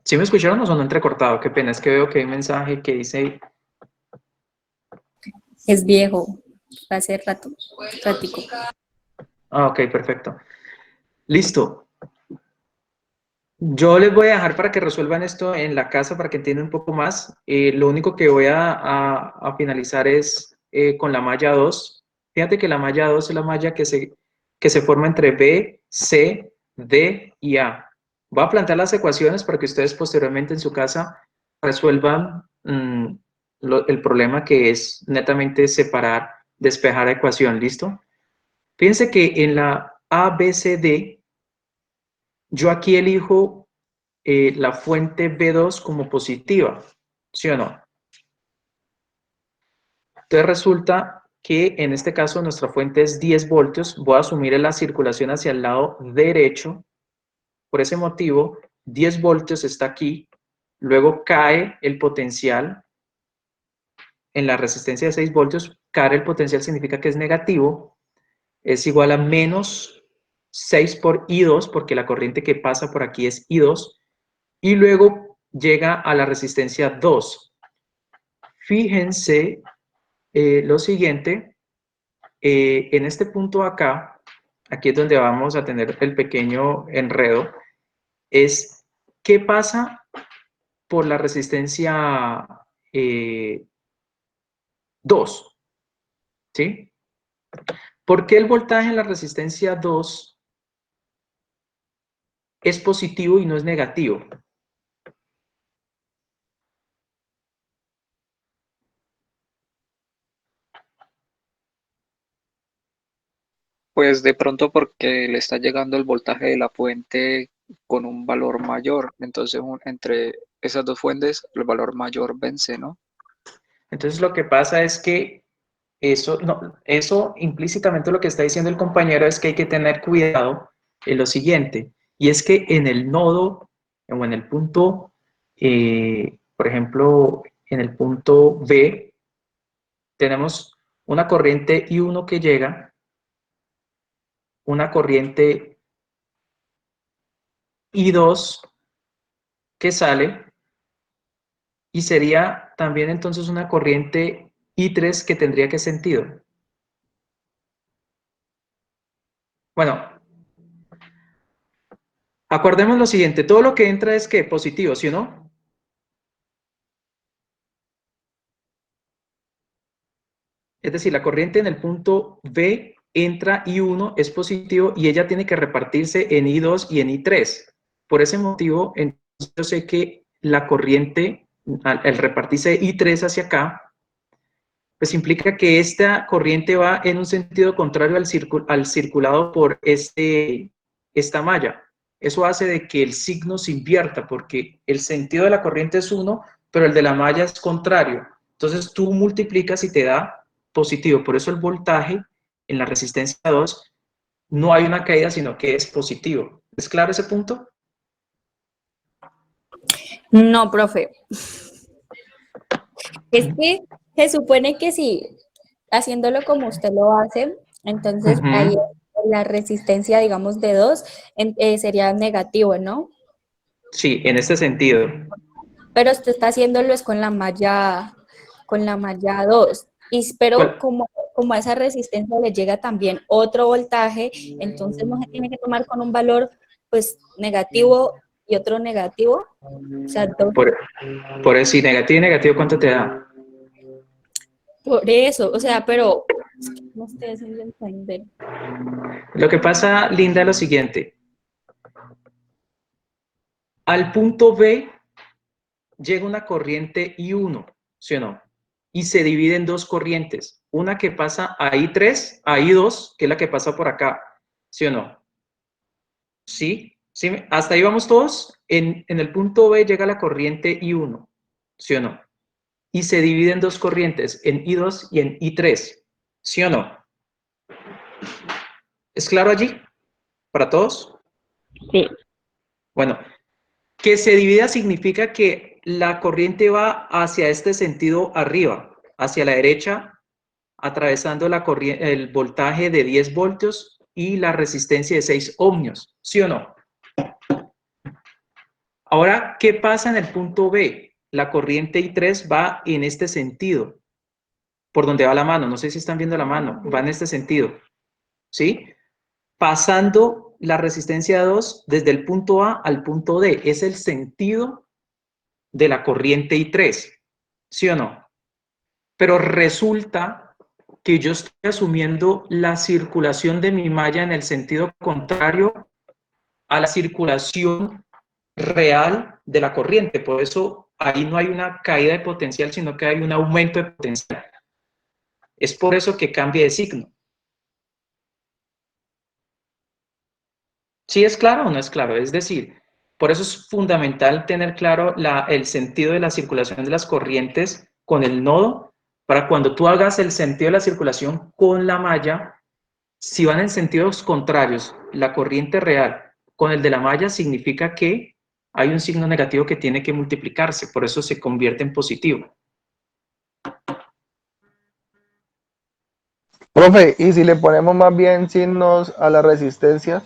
¿Sí me escucharon o sonó entrecortado? Qué pena, es que veo que hay un mensaje que dice... Es viejo, hace rato, ratico. Ah, ok, perfecto. Listo. Yo les voy a dejar para que resuelvan esto en la casa para que entiendan un poco más. Lo único que voy a finalizar es con la malla 2. Fíjate que la malla 2 es la malla que se forma entre B, C, D y A. Voy a plantear las ecuaciones para que ustedes posteriormente en su casa resuelvan el problema que es netamente separar, despejar la ecuación. ¿Listo? Fíjense que en la A, B, C, D, yo aquí elijo la fuente B2 como positiva, ¿sí o no? Entonces resulta que en este caso nuestra fuente es 10 voltios, voy a asumir la circulación hacia el lado derecho, por ese motivo 10 voltios está aquí, luego cae el potencial en la resistencia de 6 voltios, cae el potencial significa que es negativo, es igual a menos 6 por I2, porque la corriente que pasa por aquí es I2, y luego llega a la resistencia 2. Fíjense lo siguiente, en este punto acá, aquí es donde vamos a tener el pequeño enredo, es qué pasa por la resistencia 2, ¿sí? ¿Por qué el voltaje en la resistencia 2 es positivo y no es negativo? Pues de pronto porque le está llegando el voltaje de la fuente con un valor mayor. Entonces, entre esas dos fuentes, el valor mayor vence, ¿no? Entonces lo que pasa es que eso, no, eso implícitamente lo que está diciendo el compañero es que hay que tener cuidado en lo siguiente, y es que en el nodo o en el punto, por ejemplo, en el punto B, tenemos una corriente I1 que llega, una corriente I2 que sale, y sería también entonces una corriente I3 que tendría qué sentido. Bueno, acordemos lo siguiente, todo lo que entra es que positivo, ¿sí o no? Es decir, la corriente en el punto B entra I1, es positivo, y ella tiene que repartirse en I2 y en I3. Por ese motivo, entonces yo sé que la corriente, al repartirse I3 hacia acá, pues implica que esta corriente va en un sentido contrario al circulado por esta malla. Eso hace de que el signo se invierta, porque el sentido de la corriente es uno, pero el de la malla es contrario. Entonces tú multiplicas y te da positivo. Por eso el voltaje en la resistencia 2 no hay una caída, sino que es positivo. ¿Es claro ese punto? No, profe. Es que se supone que si haciéndolo como usted lo hace, entonces ahí la resistencia, digamos, de 2 sería negativo, ¿no? Sí, en este sentido. Pero usted está haciéndolo es con la malla 2. Pero como a esa resistencia le llega también otro voltaje, entonces no se tiene que tomar con un valor pues negativo y otro negativo. O sea, Por eso, si negativo y negativo, ¿cuánto te da? por eso, o sea, pero es que no estoy haciendo entender. Lo que pasa, Linda, es lo siguiente. Al punto B llega una corriente I1, ¿sí o no? Y se divide en dos corrientes. Una que pasa a I3, a I2, que es la que pasa por acá, ¿sí o no? ¿Sí? ¿Sí? ¿Hasta ahí vamos todos? En el punto B llega la corriente I1, ¿sí o no? Y se divide en dos corrientes, en I2 y en I3, ¿sí o no? ¿Es claro allí? ¿Para todos? Sí. Bueno, que se divida significa que la corriente va hacia este sentido arriba, hacia la derecha, atravesando el voltaje de 10 voltios y la resistencia de 6 ohmios, ¿sí o no? Ahora, ¿qué pasa en el punto B? La corriente I3 va en este sentido, por donde va la mano, no sé si están viendo la mano, va en este sentido, ¿sí? Pasando la resistencia 2 desde el punto A al punto D, es el sentido de la corriente I3, ¿sí o no? Pero resulta que yo estoy asumiendo la circulación de mi malla en el sentido contrario a la circulación real de la corriente. Por eso ahí no hay una caída de potencial, sino que hay un aumento de potencial. Es por eso que cambia de signo. ¿Sí es claro o no es claro? Es decir, por eso es fundamental tener claro el sentido de la circulación de las corrientes con el nodo, para cuando tú hagas el sentido de la circulación con la malla, si van en sentidos contrarios, la corriente real con el de la malla significa que hay un signo negativo que tiene que multiplicarse, por eso se convierte en positivo. Profe, y si le ponemos más bien signos a las resistencias,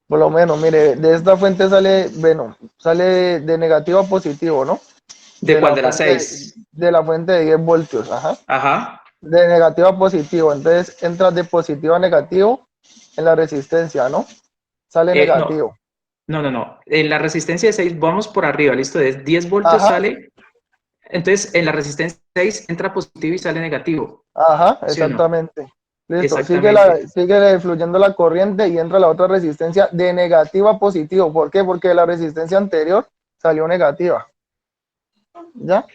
por lo menos, mire, de esta fuente sale, bueno, sale de negativo a positivo, ¿no? ¿De cuál? la De las fuente, 6. de la fuente de 10 voltios, ajá. Ajá. De negativo a positivo, entonces entra de positivo a negativo en la resistencia, ¿no? Sale negativo. No. En la resistencia de 6 vamos por arriba, listo, de 10 voltios Ajá. sale. Entonces, en la resistencia 6 entra positivo y sale negativo. Ajá, ¿Sí o no? exactamente. Listo, Exactamente. sigue fluyendo la corriente y entra la otra resistencia de negativo a positivo. ¿Por qué? Porque la resistencia anterior salió negativa. ¿Ya?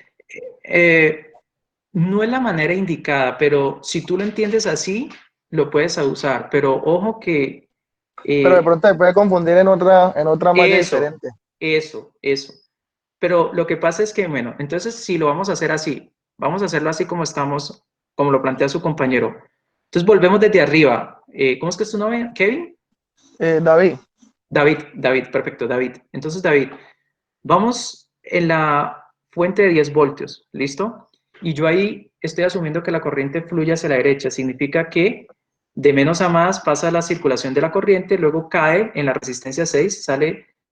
No es la manera indicada, pero si tú lo entiendes así, lo puedes usar. Pero ojo que... Pero de pronto se puede confundir en otra malla diferente. Eso. Pero lo que pasa es que, bueno, entonces si lo vamos a hacer así, vamos a hacerlo así como estamos, como lo plantea su compañero. Entonces volvemos desde arriba. ¿Cómo es que es tu nombre, Kevin? David. David, perfecto, David. Entonces, David, vamos en la fuente de 10 voltios, ¿listo? y yo ahí estoy asumiendo que la corriente fluye hacia la derecha. Significa que de menos a más pasa la circulación de la corriente, luego cae en la resistencia 6,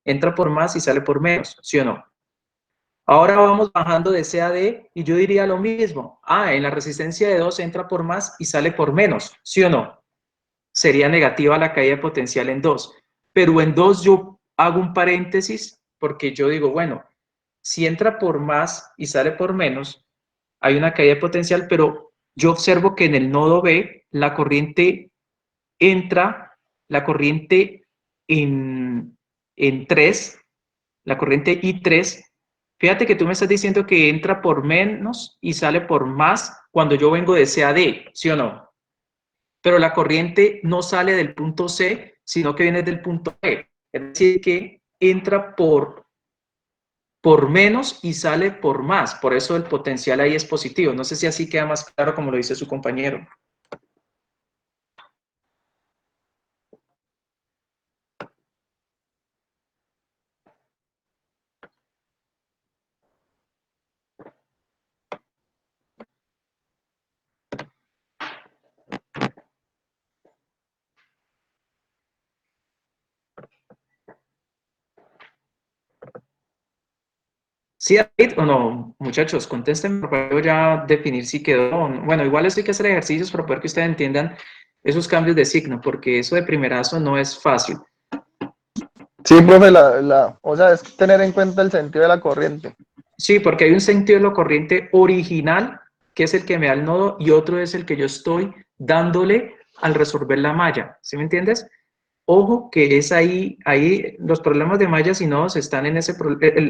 entra por más y sale por menos, ¿sí o no? Ahora vamos bajando de C a D y yo diría lo mismo. En la resistencia de 2 entra por más y sale por menos, ¿sí o no? Sería negativa la caída de potencial en 2. Pero en 2 yo hago un paréntesis porque yo digo, bueno, si entra por más y sale por menos, hay una caída de potencial, pero yo observo que en el nodo B la corriente entra, la corriente en 3, la corriente I3. Fíjate que tú me estás diciendo que entra por menos y sale por más cuando yo vengo de C a D, ¿sí o no? Pero la corriente no sale del punto C, sino que viene del punto E. Es decir, que entra por menos y sale por más. Por eso el potencial ahí es positivo. No sé si así queda más claro como lo dice su compañero. ¿Sí, David, o no? Muchachos, contéstenme para poder ya definir si quedó o no. Bueno, igual esto hay que hacer ejercicios para poder que ustedes entiendan esos cambios de signo, porque eso de primerazo no es fácil. Sí, profe, o sea, es tener en cuenta el sentido de la corriente. Sí, porque hay un sentido de la corriente original, que es el que me da el nodo, y otro es el que yo estoy dándole al resolver la malla. ¿Sí me entiendes? Ojo que es ahí los problemas de mallas y nodos están en ese,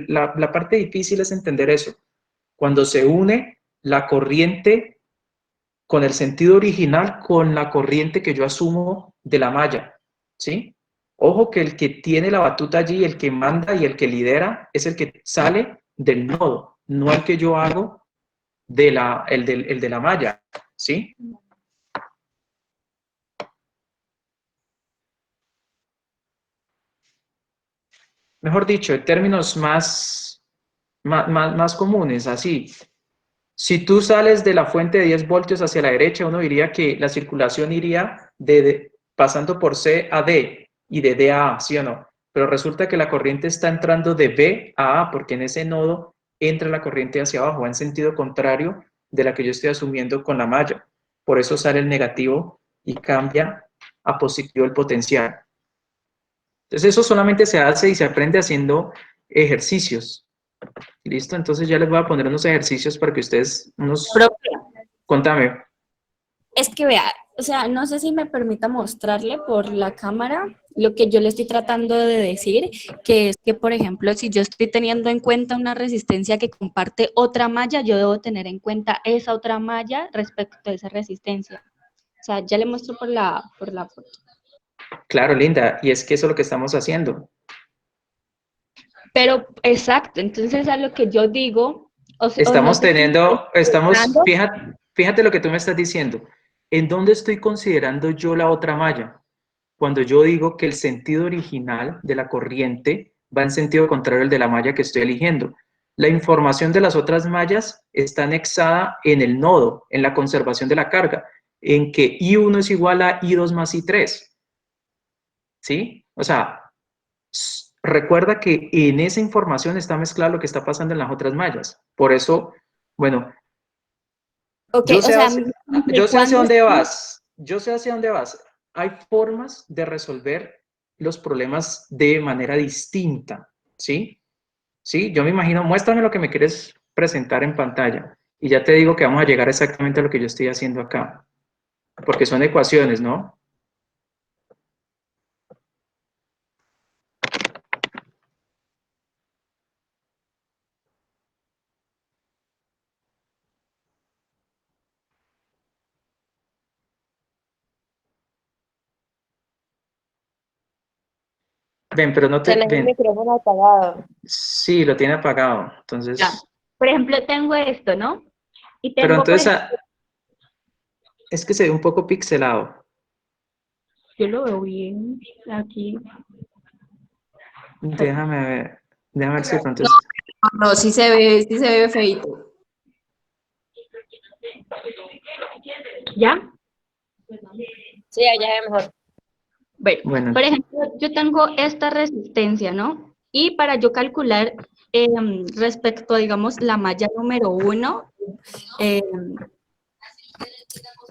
la parte difícil es entender eso. Cuando se une la corriente con el sentido original con la corriente que yo asumo de la malla, ¿sí? Ojo que el que tiene la batuta allí, el que manda y el que lidera es el que sale del nodo, no el que yo hago el de la malla, ¿sí? Mejor dicho, en términos más comunes, así. Si tú sales de la fuente de 10 voltios hacia la derecha, uno diría que la circulación iría pasando por C a D y de D a A, ¿sí o no? Pero resulta que la corriente está entrando de B a A, porque en ese nodo entra la corriente hacia abajo, va en sentido contrario de la que yo estoy asumiendo con la malla. Por eso sale el negativo y cambia a positivo el potencial. Entonces eso solamente se hace y se aprende haciendo ejercicios. ¿Listo? Entonces ya les voy a poner unos ejercicios para que ustedes, Profe, contame. es que vea, o sea, no sé si me permita mostrarle por la cámara lo que yo le estoy tratando de decir, que es que, por ejemplo, si yo estoy teniendo en cuenta una resistencia que comparte otra malla, yo debo tener en cuenta esa otra malla respecto a esa resistencia. O sea, ya le muestro por la foto. Claro, Linda, y es que eso es lo que estamos haciendo. Pero, exacto, entonces a lo que yo digo, o no Estamos sé si me estoy explicando. fíjate lo que tú me estás diciendo. ¿En dónde estoy considerando yo la otra malla? Cuando yo digo que el sentido original de la corriente va en sentido contrario al de la malla que estoy eligiendo. La información de las otras mallas está anexada en el nodo, en la conservación de la carga, en que I1 es igual a I2 más I3. ¿Sí? O sea, recuerda que en esa información está mezclado lo que está pasando en las otras mallas. Por eso, bueno, Ok, yo o sé sea, hacia ¿cuándo? dónde vas. Yo sé hacia dónde vas. Hay formas de resolver los problemas de manera distinta, ¿sí? Sí, yo me imagino, muéstrame lo que me quieres presentar en pantalla y ya te digo que vamos a llegar exactamente a lo que yo estoy haciendo acá, porque son ecuaciones, ¿no? Ven, pero no te, Tener el ven, micrófono apagado. sí, lo tiene apagado, Ya. entonces, Por ejemplo, tengo esto, ¿no? Y pero tengo, por entonces ejemplo, es que se ve un poco pixelado. yo lo veo bien aquí. Déjame ver si de pronto No, sí se ve feito. ¿Ya? Sí, allá es mejor. Bueno, Bueno, por ejemplo, yo tengo esta resistencia, ¿no? Y para yo calcular respecto, digamos, la malla número 1,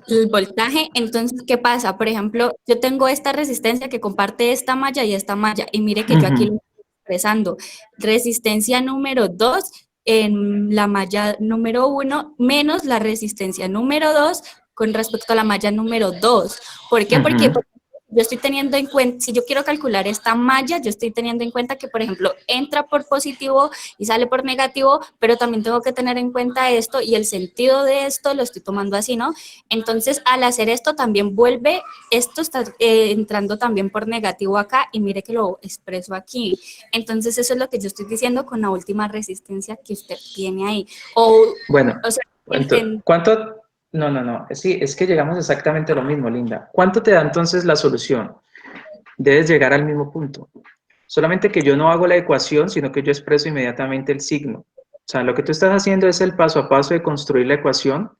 el voltaje, entonces, ¿qué pasa? Por ejemplo, yo tengo esta resistencia que comparte esta malla y esta malla, y mire que yo aquí lo ujú, estoy expresando. Resistencia número 2 en la malla número 1 menos la resistencia número 2 con respecto a la malla número 2. ¿Por qué? Porque ujú. yo estoy teniendo en cuenta, si yo quiero calcular esta malla, yo estoy teniendo en cuenta que, por ejemplo, entra por positivo y sale por negativo, pero también tengo que tener en cuenta esto y el sentido de esto lo estoy tomando así, ¿no? Entonces, al hacer esto, también vuelve, esto está entrando también por negativo acá y mire que lo expreso aquí. Entonces, eso es lo que yo estoy diciendo con la última resistencia que usted tiene ahí. Bueno, O sea, ¿cuánto? No, no, no. Sí, es que llegamos exactamente a lo mismo, Linda. ¿Cuánto te da entonces la solución? Debes llegar al mismo punto. Solamente que yo no hago la ecuación, sino que yo expreso inmediatamente el signo. O sea, lo que tú estás haciendo es el paso a paso de construir la ecuación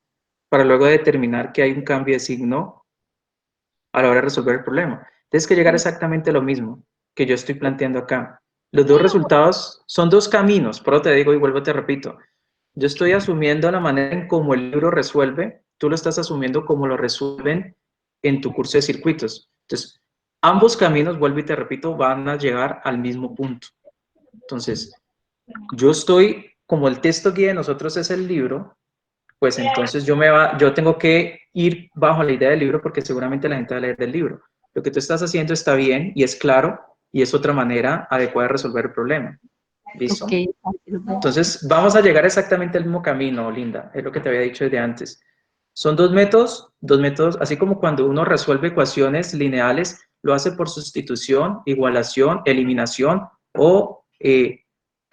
para luego determinar que hay un cambio de signo a la hora de resolver el problema. Tienes que llegar exactamente a lo mismo que yo estoy planteando acá. Los dos resultados son dos caminos, pero te digo y vuelvo, te repito. Yo estoy asumiendo la manera en cómo el libro resuelve, tú lo estás asumiendo como lo resuelven en tu curso de circuitos. Entonces, ambos caminos, vuelvo y te repito, van a llegar al mismo punto. Entonces, yo estoy, como el texto guía de nosotros es el libro, pues entonces yo tengo que ir bajo la idea del libro porque seguramente la gente va a leer del libro. Lo que tú estás haciendo está bien y es claro y es otra manera adecuada de resolver el problema. ¿Listo? ok. Entonces, vamos a llegar exactamente al mismo camino, Linda, es lo que te había dicho desde antes. Son dos métodos, así como cuando uno resuelve ecuaciones lineales, lo hace por sustitución, igualación, eliminación o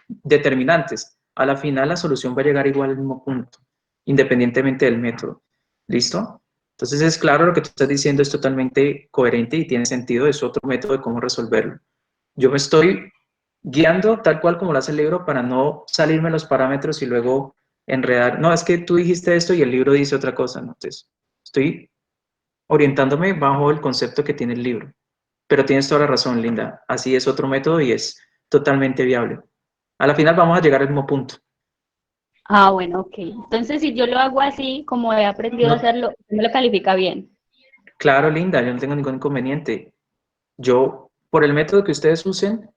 determinantes. A la final, la solución va a llegar igual al mismo punto, independientemente del método. ¿Listo? Entonces, es claro, lo que tú estás diciendo es totalmente coherente y tiene sentido, es otro método de cómo resolverlo. Yo me estoy guiando tal cual como lo hace el libro para no salirme los parámetros y luego enredar. No, es que tú dijiste esto y el libro dice otra cosa. ¿No? Entonces, estoy orientándome bajo el concepto que tiene el libro. Pero tienes toda la razón, Linda. Así es otro método y es totalmente viable. A la final vamos a llegar al mismo punto. Ah, bueno, ok. Entonces, si yo lo hago así, como he aprendido a No, hacerlo, me lo califica bien. claro, Linda, yo no tengo ningún inconveniente. Yo, por el método que ustedes usen,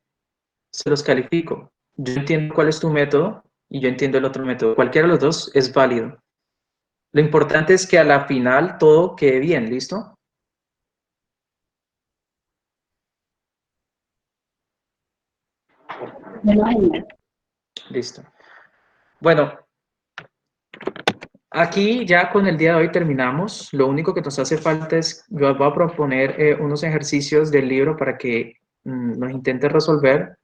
se los califico. Yo entiendo cuál es tu método y yo entiendo el otro método. Cualquiera de los dos es válido. Lo importante es que a la final todo quede bien, ¿listo? Bueno, genial. Listo. Bueno, aquí ya con el día de hoy terminamos. Lo único que nos hace falta es, yo voy a proponer unos ejercicios del libro para que nos intente resolver.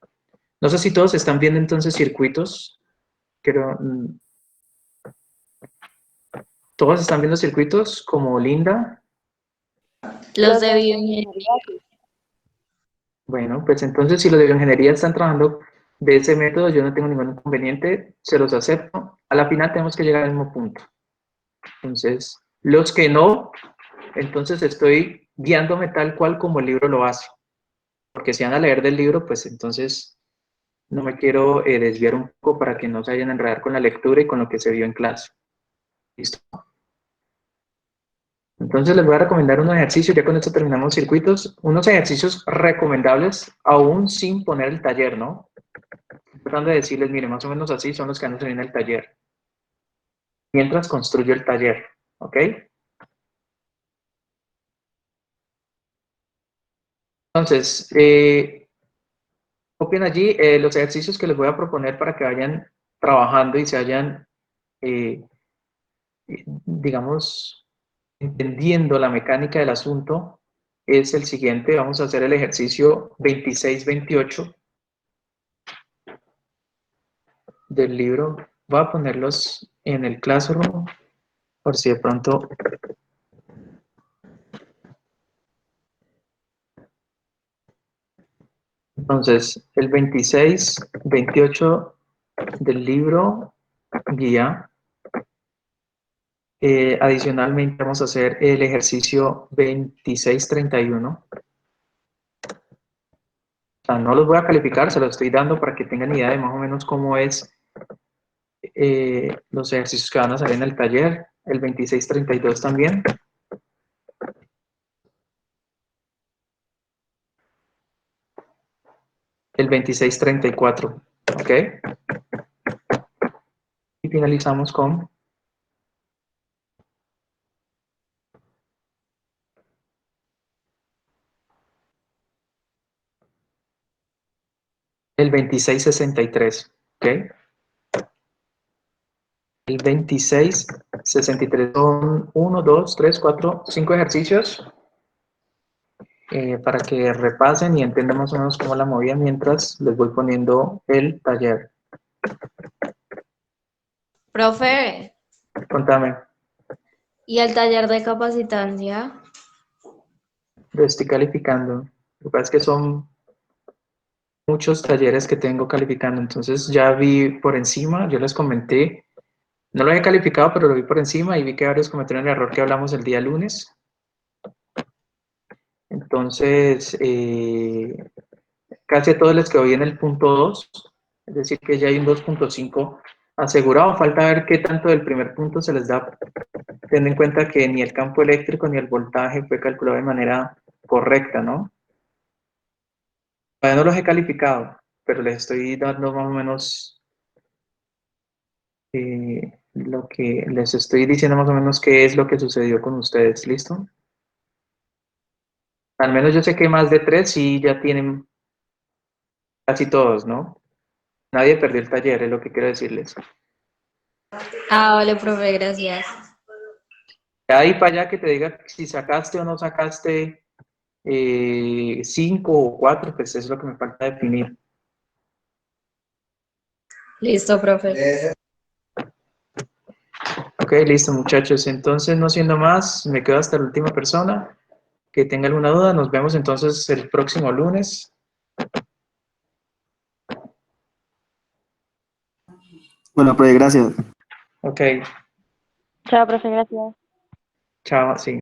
No sé si todos están viendo entonces circuitos. Pero, todos están viendo circuitos como Linda. Los de bioingeniería. Bueno, pues entonces si los de bioingeniería están trabajando de ese método, yo no tengo ningún inconveniente, se los acepto. A la final tenemos que llegar al mismo punto. Entonces, los que no, entonces estoy guiándome tal cual como el libro lo hace. Porque si van a leer del libro, pues entonces no me quiero desviar un poco para que no se vayan a enredar con la lectura y con lo que se vio en clase. ¿Listo? Entonces les voy a recomendar unos ejercicios, ya con esto terminamos circuitos, unos ejercicios recomendables aún sin poner el taller, ¿no? Estoy tratando de decirles, mire, más o menos así son los que van a salir en el taller. Mientras construyo el taller, ¿ok? Entonces, copien allí los ejercicios que les voy a proponer para que vayan trabajando y se vayan, eh, digamos, entendiendo la mecánica del asunto. Es el siguiente, vamos a hacer el ejercicio 26-28 del libro. Voy a ponerlos en el Classroom por si de pronto. Entonces, el 26-28 del libro guía Adicionalmente vamos a hacer el ejercicio 2631. O sea, no los voy a calificar, se los estoy dando para que tengan idea de más o menos cómo es los ejercicios que van a salir en el taller. El 2632 también. El 2634, ¿ok? Y finalizamos con el 2663, ¿ok? El 2663 son 1, 2, 3, 4, 5 ejercicios para que repasen y entiendan más o menos cómo la movía mientras les voy poniendo el taller. Profe, Contame, ¿y el taller de capacitancia? lo estoy calificando. Lo que pasa es que son muchos talleres que tengo calificando, entonces ya vi por encima, yo les comenté, no lo he calificado, pero lo vi por encima y vi que varios cometieron el error que hablamos el día lunes. Entonces, casi a todos les quedó bien el punto 2, es decir, que ya hay un 2.5 asegurado. Falta ver qué tanto del primer punto se les da, teniendo en cuenta que ni el campo eléctrico ni el voltaje fue calculado de manera correcta, ¿no? Todavía no los he calificado, pero les estoy dando más o menos lo que les estoy diciendo más o menos qué es lo que sucedió con ustedes, ¿listo? Al menos yo sé que más de 3 sí ya tienen casi todos, ¿no? Nadie perdió el taller, es lo que quiero decirles. Ah, vale, profe, gracias. De ahí para allá que te diga si sacaste o no sacaste 5 o 4, pues eso es lo que me falta definir. Listo, profe. Ok, listo muchachos. Entonces, no siendo más, me quedo hasta la última persona. Que tenga alguna duda, nos vemos entonces el próximo lunes. Bueno, pues gracias. Ok, Chao, profe, gracias. chao, sí.